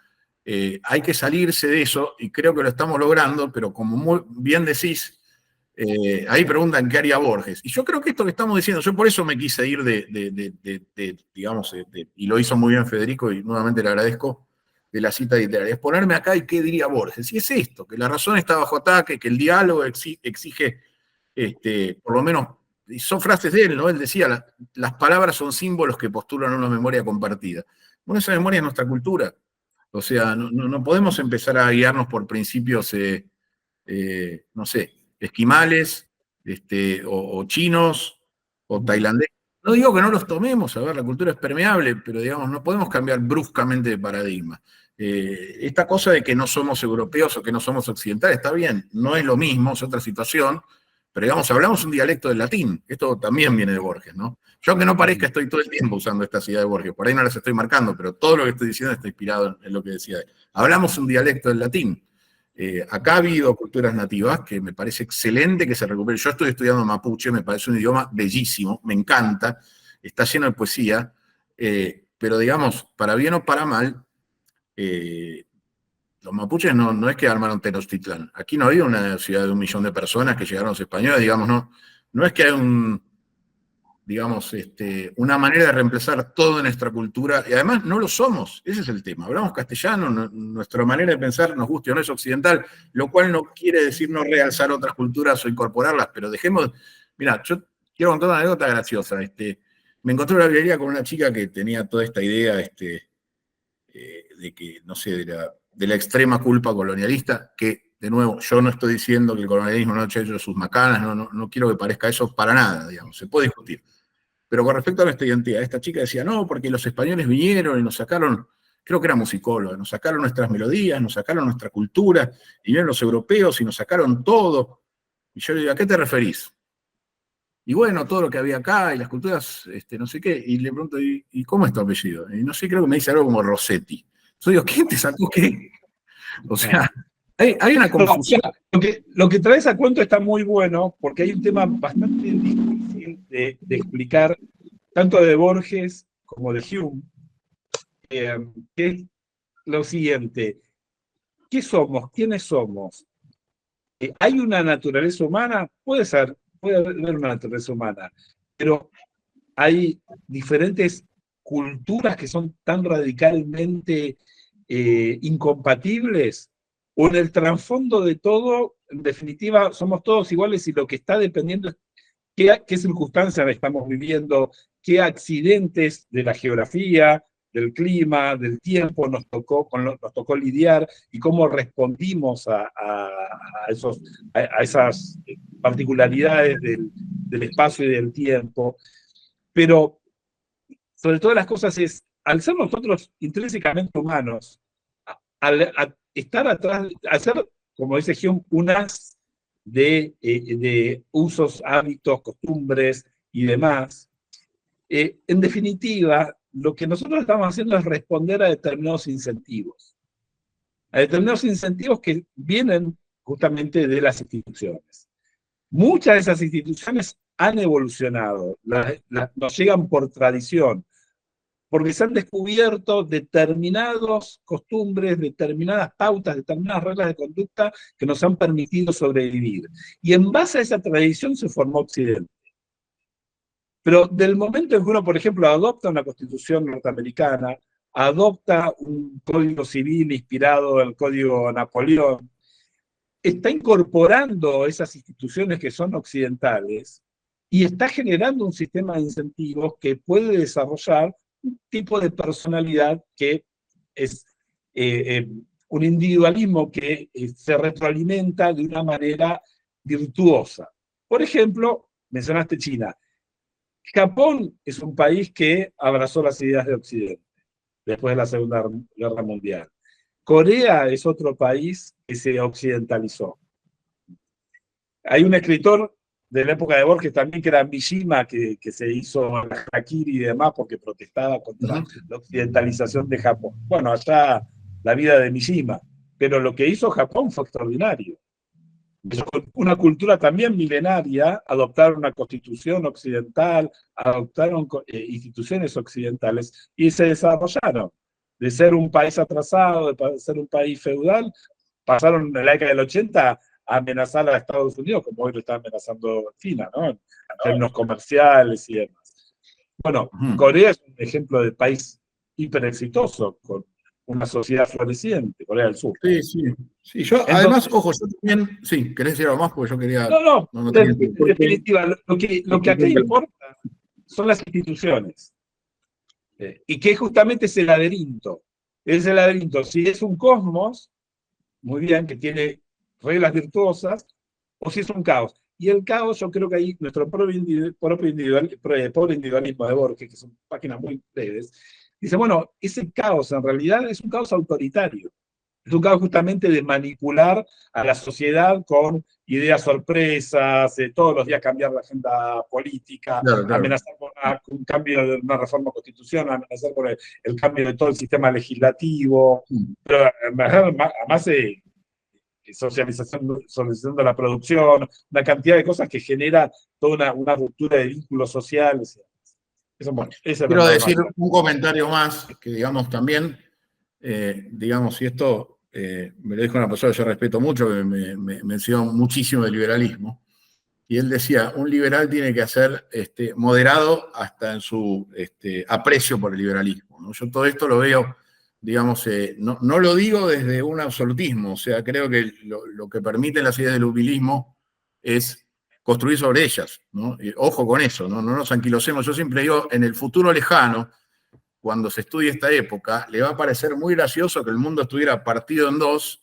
hay que salirse de eso, y creo que lo estamos logrando, pero como muy bien decís, ahí preguntan qué haría Borges. Y yo creo que esto que estamos diciendo, yo por eso me quise ir digamos, y lo hizo muy bien Federico, y nuevamente le agradezco, de la cita literaria, es ponerme acá y qué diría Borges. Y es esto, que la razón está bajo ataque, que el diálogo exige, por lo menos, y son frases de él, ¿no? Él decía, las palabras son símbolos que postulan una memoria compartida. Bueno, esa memoria es nuestra cultura. O sea, no podemos empezar a guiarnos por principios no sé, esquimales, o chinos, o tailandeses. No digo que no los tomemos, a ver, la cultura es permeable, pero digamos, no podemos cambiar bruscamente de paradigma. Esta cosa de que no somos europeos o que no somos occidentales, está bien, no es lo mismo, es otra situación, pero digamos, hablamos un dialecto del latín, esto también viene de Borges, ¿no? Yo, aunque no parezca, estoy todo el tiempo usando estas ideas de Borges, por ahí no las estoy marcando, pero todo lo que estoy diciendo está inspirado en lo que decía él. Hablamos un dialecto del latín. Acá ha habido culturas nativas que me parece excelente que se recuperen. Yo estoy estudiando mapuche, me parece un idioma bellísimo, me encanta, está lleno de poesía, pero digamos, para bien o para mal, los mapuches no es que armaron Tenochtitlán. Aquí no había una ciudad de 1 millón de personas que llegaron los españoles, digamos, no es que hay digamos, una manera de reemplazar toda nuestra cultura, y además no lo somos, ese es el tema. Hablamos castellano, nuestra manera de pensar, nos guste o no, es occidental, lo cual no quiere decir no realzar otras culturas o incorporarlas, pero dejemos. Mira, yo quiero contar una anécdota graciosa. Me encontré en una librería con una chica que tenía toda esta idea, de que, no sé, de la extrema culpa colonialista, que, de nuevo, yo no estoy diciendo que el colonialismo no haya hecho sus macanas, no quiero que parezca eso para nada, digamos, se puede discutir. Pero con respecto a nuestra identidad, esta chica decía, no, porque los españoles vinieron y nos sacaron, creo que era musicóloga, nos sacaron nuestras melodías, nos sacaron nuestra cultura, y vinieron los europeos y nos sacaron todo. Y yo le digo, ¿a qué te referís? Y bueno, todo lo que había acá y las culturas, no sé qué. Y le pregunto, ¿y cómo es tu apellido? Y no sé, creo que me dice algo como Rossetti. Yo digo, ¿quién te sacó qué? O sea, hay una confusión. No, o sea, lo que traes a cuento está muy bueno, porque hay un tema bastante difícil de explicar, tanto de Borges como de Hume, que es lo siguiente. ¿Qué somos? ¿Quiénes somos? ¿Hay una naturaleza humana? Puede haber una naturaleza humana, pero hay diferentes culturas que son tan radicalmente incompatibles, o en el trasfondo de todo, en definitiva, somos todos iguales y lo que está dependiendo es qué circunstancias estamos viviendo, qué accidentes de la geografía, del clima, del tiempo nos tocó lidiar y cómo respondimos a esas particularidades del espacio y del tiempo. Pero sobre todas las cosas es, al ser nosotros intrínsecamente humanos, al estar atrás, al ser, como dice Hume, unas de usos, hábitos, costumbres y demás, en definitiva, lo que nosotros estamos haciendo es responder a determinados incentivos que vienen justamente de las instituciones. Muchas de esas instituciones han evolucionado, nos llegan por tradición, porque se han descubierto determinadas costumbres, determinadas pautas, determinadas reglas de conducta que nos han permitido sobrevivir. Y en base a esa tradición se formó Occidente. Pero del momento en que uno, por ejemplo, adopta una constitución norteamericana, adopta un código civil inspirado en el código Napoleón, está incorporando esas instituciones que son occidentales y está generando un sistema de incentivos que puede desarrollar un tipo de personalidad que es un individualismo que se retroalimenta de una manera virtuosa. Por ejemplo, mencionaste China. Japón es un país que abrazó las ideas de Occidente después de la Segunda Guerra Mundial. Corea es otro país que se occidentalizó. Hay un escritor de la época de Borges también, que era Mishima, que se hizo la harakiri y demás porque protestaba contra la occidentalización de Japón. Bueno, allá la vida de Mishima, pero lo que hizo Japón fue extraordinario. Una cultura también milenaria, adoptaron una constitución occidental, adoptaron instituciones occidentales y se desarrollaron. De ser un país atrasado, de ser un país feudal, pasaron en la década del 80 a amenazar a Estados Unidos, como hoy lo está amenazando China, ¿no? En términos comerciales y demás. Bueno, Corea es un ejemplo de país hiper exitoso, con una sociedad floreciente, Corea del Sur. Sí, sí. Sí, yo, entonces, además, ojo, yo también, sí, ¿querés decir algo más? Porque yo quería... No, en definitiva, lo que acá importa son las instituciones. Y que justamente es el laberinto. Es el laberinto. Si es un cosmos, muy bien, que tiene reglas virtuosas o si es un caos. Y el caos, yo creo que ahí nuestro pobre individualismo de Borges, que son páginas muy breves, dice, bueno, ese caos en realidad es un caos autoritario. Es un caso justamente de manipular a la sociedad con ideas sorpresas, todos los días cambiar la agenda política, Claro, claro. amenazar con un cambio de una reforma constitucional, amenazar con el cambio de todo el sistema legislativo, pero además socialización de la producción, una cantidad de cosas que genera toda una ruptura de vínculos sociales. Eso, bueno, esa es la Quiero decir problemática. un comentario más, que digamos también, digamos, y esto me lo dijo una persona que yo respeto mucho, que me mencionó muchísimo del liberalismo, y él decía, un liberal tiene que ser moderado hasta en su aprecio por el liberalismo, ¿no? Yo todo esto lo veo, digamos, no lo digo desde un absolutismo, o sea, creo que lo que permiten las ideas del liberalismo es construir sobre ellas, ¿no? Ojo con eso, ¿no? No nos anquilosemos. Yo siempre digo, en el futuro lejano, cuando se estudie esta época, le va a parecer muy gracioso que el mundo estuviera partido en dos,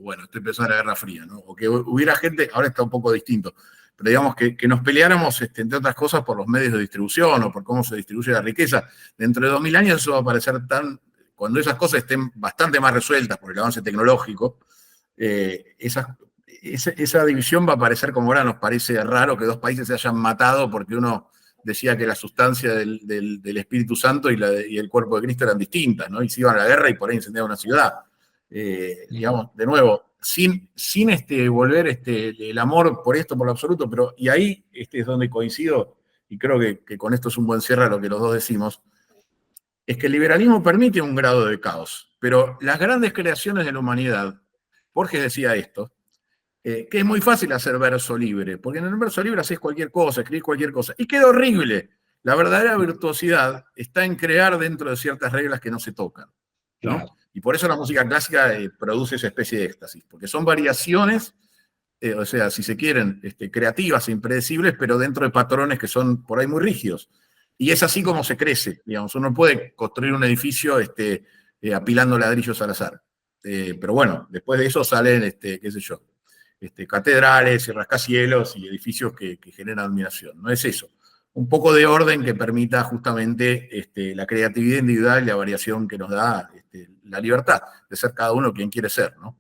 bueno, estoy pensando en la Guerra Fría, ¿no? O que hubiera gente, ahora está un poco distinto, pero digamos que nos peleáramos, entre otras cosas, por los medios de distribución o por cómo se distribuye la riqueza. Dentro de 2000 años eso va a parecer cuando esas cosas estén bastante más resueltas por el avance tecnológico, esa división va a parecer como ahora nos parece raro que dos países se hayan matado porque uno decía que la sustancia del Espíritu Santo y el cuerpo de Cristo eran distintas, ¿no? Y se iban a la guerra y por ahí incendiaban una ciudad. Digamos, de nuevo, sin volver el amor por esto, por lo absoluto, pero y ahí es donde coincido, y creo que con esto es un buen cierre a lo que los dos decimos, es que el liberalismo permite un grado de caos, pero las grandes creaciones de la humanidad, Borges decía esto, que es muy fácil hacer verso libre, porque en el verso libre haces cualquier cosa, escribís cualquier cosa, y queda horrible. La verdadera virtuosidad está en crear dentro de ciertas reglas que no se tocan, ¿no? Claro. Y por eso la música clásica produce esa especie de éxtasis, porque son variaciones, o sea, si se quieren, creativas e impredecibles, pero dentro de patrones que son por ahí muy rígidos. Y es así como se crece, digamos. Uno puede construir un edificio apilando ladrillos al azar. Pero bueno, después de eso salen, qué sé yo, catedrales y rascacielos y edificios que generan admiración. No es eso. Un poco de orden que permita justamente la creatividad individual y la variación que nos da la libertad de ser cada uno quien quiere ser, ¿no?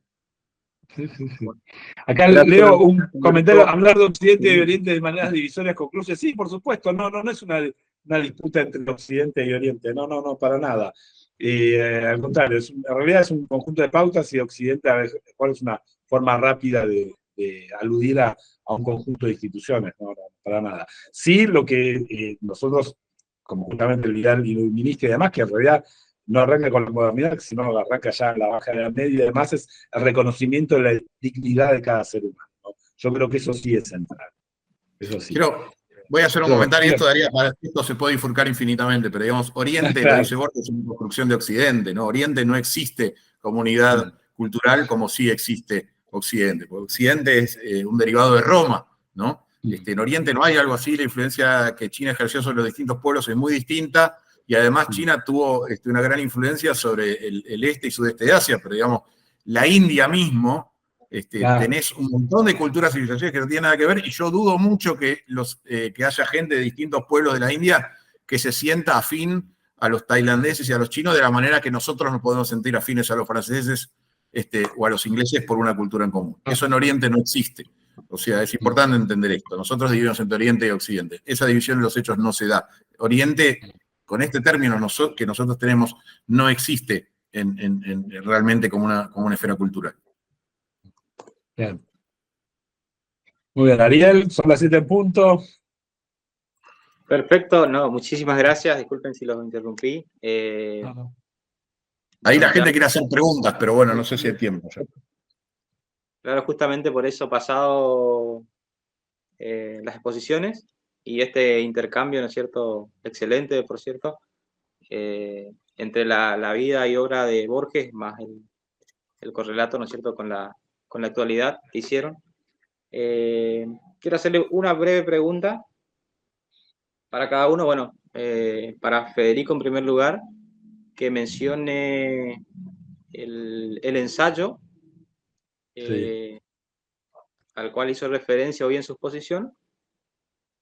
Sí, sí, sí. Acá leo un comentario, hablar de Occidente y Oriente de maneras divisorias concluye. Sí, por supuesto, no es una disputa entre Occidente y Oriente, no, para nada. Al contrario, en realidad es un conjunto de pautas y Occidente a veces es una forma rápida de aludir a un conjunto de instituciones, no, para nada. Sí, lo que nosotros, como justamente el iluminista y demás, que en realidad no arranca con la modernidad, sino arranca ya en la Baja Edad Media y demás, es el reconocimiento de la dignidad de cada ser humano, ¿no? Yo creo que eso sí es central. Eso sí. Voy a hacer un comentario, esto se puede bifurcar infinitamente, pero digamos, Oriente, lo dice Borges, es una construcción de Occidente, ¿no? Oriente no existe como unidad cultural como sí existe Occidente, porque Occidente es un derivado de Roma, ¿no? En Oriente no hay algo así, la influencia que China ejerció sobre los distintos pueblos es muy distinta, y además China tuvo una gran influencia sobre el este y sudeste de Asia, pero digamos, la India mismo, tenés un montón de culturas y civilizaciones que no tienen nada que ver, y yo dudo mucho que haya gente de distintos pueblos de la India que se sienta afín a los tailandeses y a los chinos de la manera que nosotros nos podemos sentir afines a los franceses o a los ingleses por una cultura en común. Eso en Oriente no existe. O sea, es importante entender esto. Nosotros dividimos entre Oriente y Occidente. Esa división en los hechos no se da. Oriente, con este término que nosotros tenemos, no existe realmente como una esfera cultural. Bien. Muy bien, Ariel, son las 7 en punto. Perfecto, no, muchísimas gracias, disculpen si los interrumpí. Ahí la gente quiere hacer preguntas, pero bueno, no sé si hay tiempo ya. Claro, justamente por eso pasado las exposiciones y este intercambio, ¿no es cierto?, excelente, por cierto, entre la vida y obra de Borges, más el correlato, ¿no es cierto?, con la actualidad que hicieron. Quiero hacerle una breve pregunta para cada uno. Bueno, para Federico en primer lugar, que mencione el ensayo Sí. al cual hizo referencia hoy en su exposición.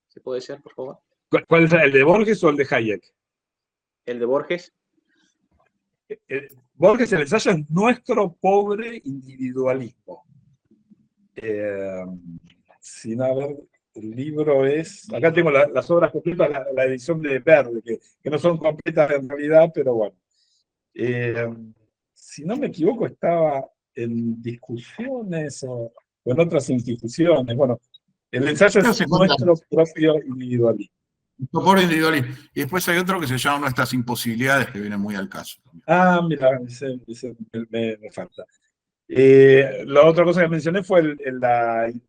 ¿Se puede ser, por favor? ¿Cuál es el de Borges o el de Hayek? El de Borges. Borges, el ensayo es Nuestro pobre individualismo. Sin haber, el libro es... Acá tengo las obras completas, la edición de Verde, que no son completas en realidad, pero bueno. Si no me equivoco, estaba en discusiones o en otras instituciones. Bueno, el ensayo es Nuestro propio individualismo. Nuestro pobre individualismo. Y después hay otro que se llama Nuestras imposibilidades, que viene muy al caso. Ah, mira, ese me falta. La otra cosa que mencioné fue el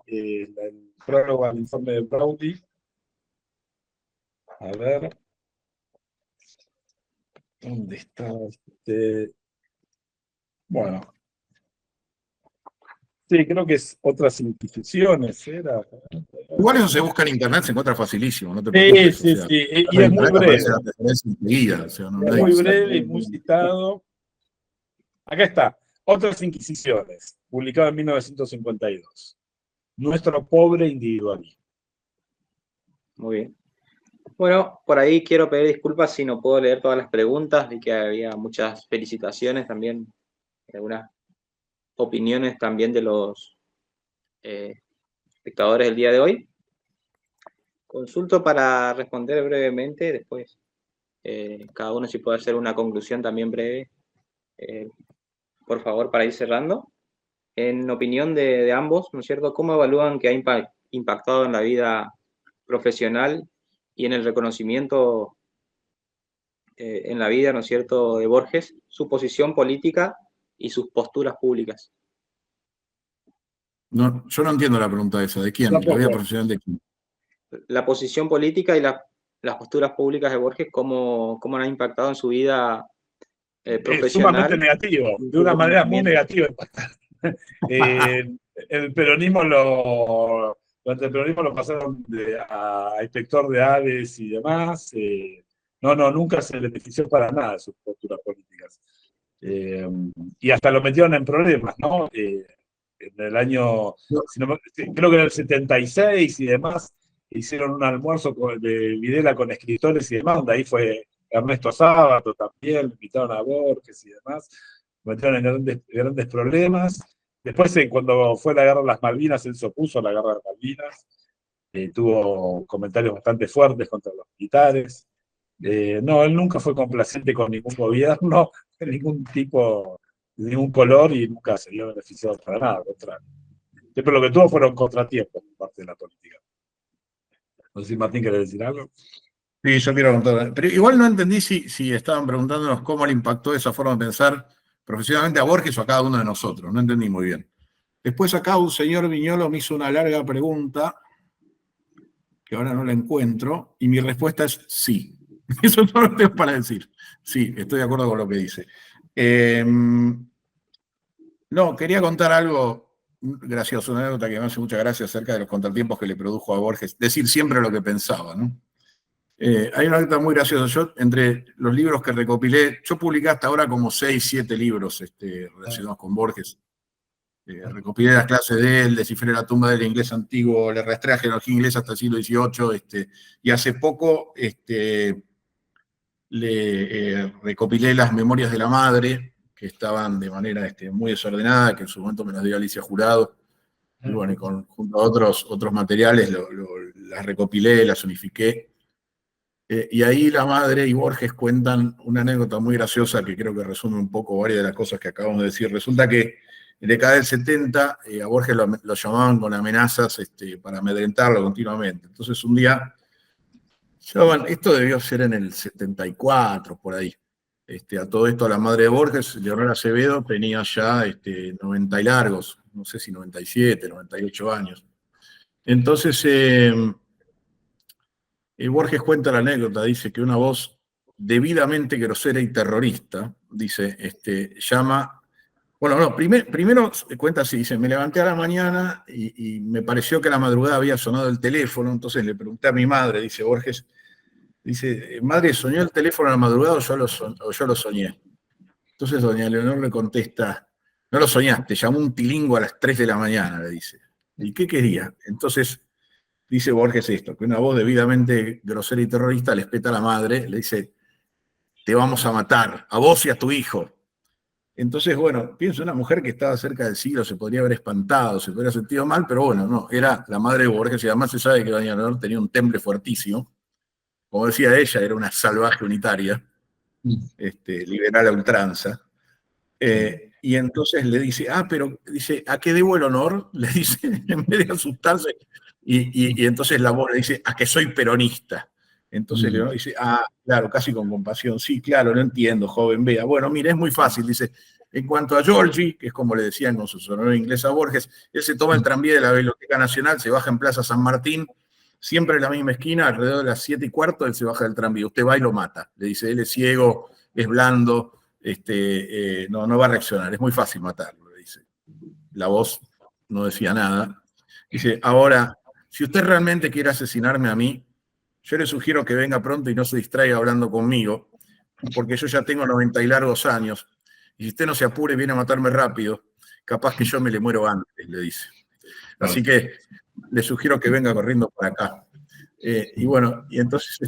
prólogo al informe de Braudy. A ver. ¿Dónde está este? Bueno. Sí, creo que es otras instituciones. Igual eso se busca en internet, se encuentra facilísimo, no te preocupes. Sí, sí. Y es muy breve. Enseguida, es muy breve y muy citado. Acá está. Otras Inquisiciones, publicado en 1952. Nuestro pobre individualismo. Muy bien. Bueno, por ahí quiero pedir disculpas si no puedo leer todas las preguntas, vi que había muchas felicitaciones también, algunas opiniones también de los espectadores del día de hoy. Consulto para responder brevemente, después cada uno si puede hacer una conclusión también breve, por favor, para ir cerrando. En opinión de ambos, ¿no es cierto?, ¿cómo evalúan que ha impactado en la vida profesional y en el reconocimiento en la vida, ¿no es cierto?, de Borges, su posición política y sus posturas públicas? No, yo no entiendo la pregunta esa. ¿De quién? ¿La vida profesional de quién? La posición política y las posturas públicas de Borges, ¿cómo han impactado en su vida profesional? Sumamente negativo, de una manera muy negativa. El peronismo durante el peronismo lo pasaron a inspector de aves y demás. Nunca se benefició para nada de sus posturas políticas. Y hasta lo metieron en problemas, ¿no? En el año, creo que en el 76 y demás, hicieron un almuerzo de Videla con escritores y demás, donde ahí fue Ernesto Sábato también, lo invitaron a Borges y demás, lo metieron en grandes problemas. Después, cuando fue la guerra de las Malvinas, él se opuso a la guerra de las Malvinas, tuvo comentarios bastante fuertes contra los militares. No, él nunca fue complaciente con ningún gobierno, de ningún tipo, de ningún color, y nunca se vio beneficiado para nada, al contrario. Siempre lo que tuvo fueron contratiempos por parte de la política. No sé si Martín quiere decir algo. Sí, yo quiero contar. Pero igual no entendí si estaban preguntándonos cómo le impactó esa forma de pensar profesionalmente a Borges o a cada uno de nosotros. No entendí muy bien. Después acá un señor Viñolo me hizo una larga pregunta, que ahora no la encuentro, y mi respuesta es sí. Eso es todo lo que tengo para decir. Sí, estoy de acuerdo con lo que dice. No, quería contar algo gracioso, una anécdota que me hace mucha gracia acerca de los contratiempos que le produjo a Borges. Decir siempre lo que pensaba, ¿no? Hay una anécdota muy graciosa. Yo, entre los libros que recopilé, yo publiqué hasta ahora como 6, 7 libros relacionados con Borges. Recopilé las clases de él, descifré la tumba del inglés antiguo, le rastreé a genealogía inglesa hasta el siglo XVIII, y hace poco le recopilé las memorias de la madre, que estaban de manera muy desordenada, que en su momento me las dio Alicia Jurado, y bueno, junto a otros materiales las recopilé, las unifiqué. Y ahí la madre y Borges cuentan una anécdota muy graciosa que creo que resume un poco varias de las cosas que acabamos de decir. Resulta que en la década del 70 a Borges lo llamaban con amenazas para amedrentarlo continuamente. Entonces un día, esto debió ser en el 74, por ahí. A todo esto la madre de Borges, Leonora Acevedo, tenía ya 90 y largos, no sé si 97, 98 años. Entonces... Borges cuenta la anécdota, dice que una voz debidamente grosera y terrorista, dice, llama, bueno, no, primero cuenta así, dice, me levanté a la mañana y me pareció que a la madrugada había sonado el teléfono, entonces le pregunté a mi madre, dice Borges, dice, madre, ¿soñó el teléfono a la madrugada o yo lo soñé? Entonces doña Leonor le contesta, no lo soñaste, llamó un tilingo a las 3 de la mañana, le dice. ¿Y qué quería? Entonces, dice Borges esto, que una voz debidamente grosera y terrorista le espeta a la madre, le dice, te vamos a matar, a vos y a tu hijo. Entonces, bueno, pienso una mujer que estaba cerca del siglo, se podría haber espantado, se podría haber sentido mal, pero bueno, no, era la madre de Borges y además se sabe que doña Leonor tenía un temple fuertísimo. Como decía ella, era una salvaje unitaria, liberal a ultranza. Y entonces le dice, pero dice, ¿a qué debo el honor? Le dice, en vez de asustarse. Y entonces la voz le dice, a que soy peronista. Entonces Leonor dice, claro, casi con compasión. Sí, claro, no entiendo, joven, vea. Bueno, mire, es muy fácil. Dice, en cuanto a Giorgi, que es como le decían con su sonoro inglés a Borges, él se toma el tranvía de la Biblioteca Nacional, se baja en Plaza San Martín, siempre en la misma esquina, alrededor de las 7:15, él se baja del tranvía. Usted va y lo mata. Le dice, él es ciego, es blando, no va a reaccionar, es muy fácil matarlo, le dice. La voz no decía nada. Dice, ahora, si usted realmente quiere asesinarme a mí, yo le sugiero que venga pronto y no se distraiga hablando conmigo, porque yo ya tengo 90 y largos años, y si usted no se apure y viene a matarme rápido, capaz que yo me le muero antes, le dice. Así que le sugiero que venga corriendo para acá. Y bueno, y entonces,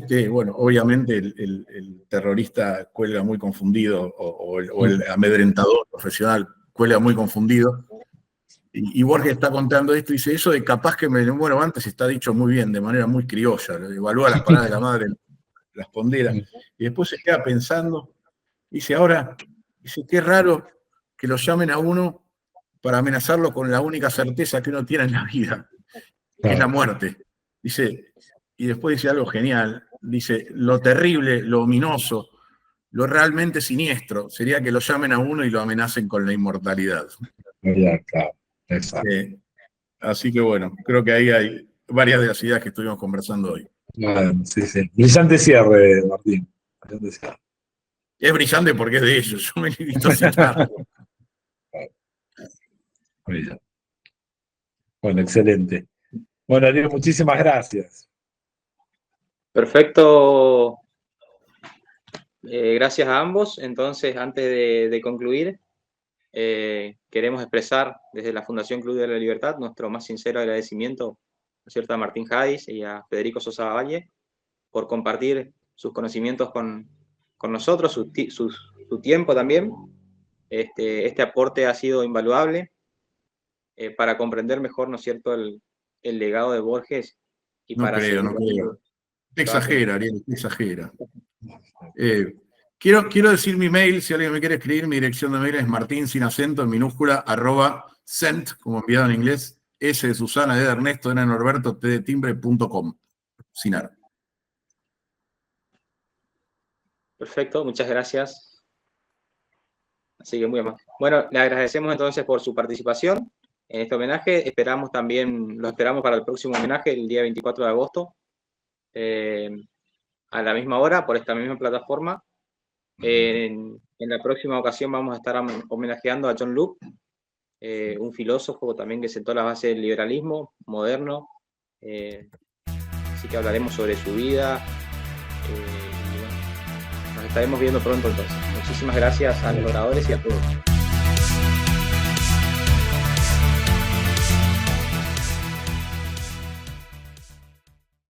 obviamente el terrorista cuelga muy confundido, o el amedrentador profesional cuelga muy confundido. Y Borges está contando esto y dice, eso de capaz que me muero antes está dicho muy bien, de manera muy criolla, evalúa las palabras de la madre, las pondera. Y después se queda pensando, dice, qué raro que lo llamen a uno para amenazarlo con la única certeza que uno tiene en la vida, que es la muerte. Dice, y después dice algo genial, dice, lo terrible, lo ominoso, lo realmente siniestro sería que lo llamen a uno y lo amenacen con la inmortalidad. Claro, exacto. Así que bueno, creo que ahí hay varias de las ideas que estuvimos conversando hoy. Sí. Brillante cierre, Martín. Brillante cierre. Es brillante porque es de ellos, yo me limito a citar. Bueno, excelente. Bueno, Ariel, muchísimas gracias. Perfecto. Gracias a ambos. Entonces, antes de concluir, queremos expresar desde la Fundación Club de la Libertad nuestro más sincero agradecimiento, ¿no es cierto?, a Martín Jadis y a Federico Sosa Valle por compartir sus conocimientos con nosotros, su tiempo también. Este aporte ha sido invaluable para comprender mejor, ¿no es cierto?, el legado de Borges. Y no para creo. Exagera, Ariel, exagera. Quiero decir mi mail, si alguien me quiere escribir, mi dirección de mail es martin sin acento en minúscula @sent, como enviado en inglés, S de Susana, D de Ernesto, N de Norberto, T de timbre.com. Sin ar. Perfecto, muchas gracias. Así que muy amable. Bueno, le agradecemos entonces por su participación en este homenaje. Lo esperamos para el próximo homenaje, el día 24 de agosto, a la misma hora, por esta misma plataforma. En la próxima ocasión vamos a estar homenajeando a John Locke, un filósofo también que sentó las bases del liberalismo moderno. Así que hablaremos sobre su vida. Nos estaremos viendo pronto entonces. Muchísimas gracias a los oradores y a todos.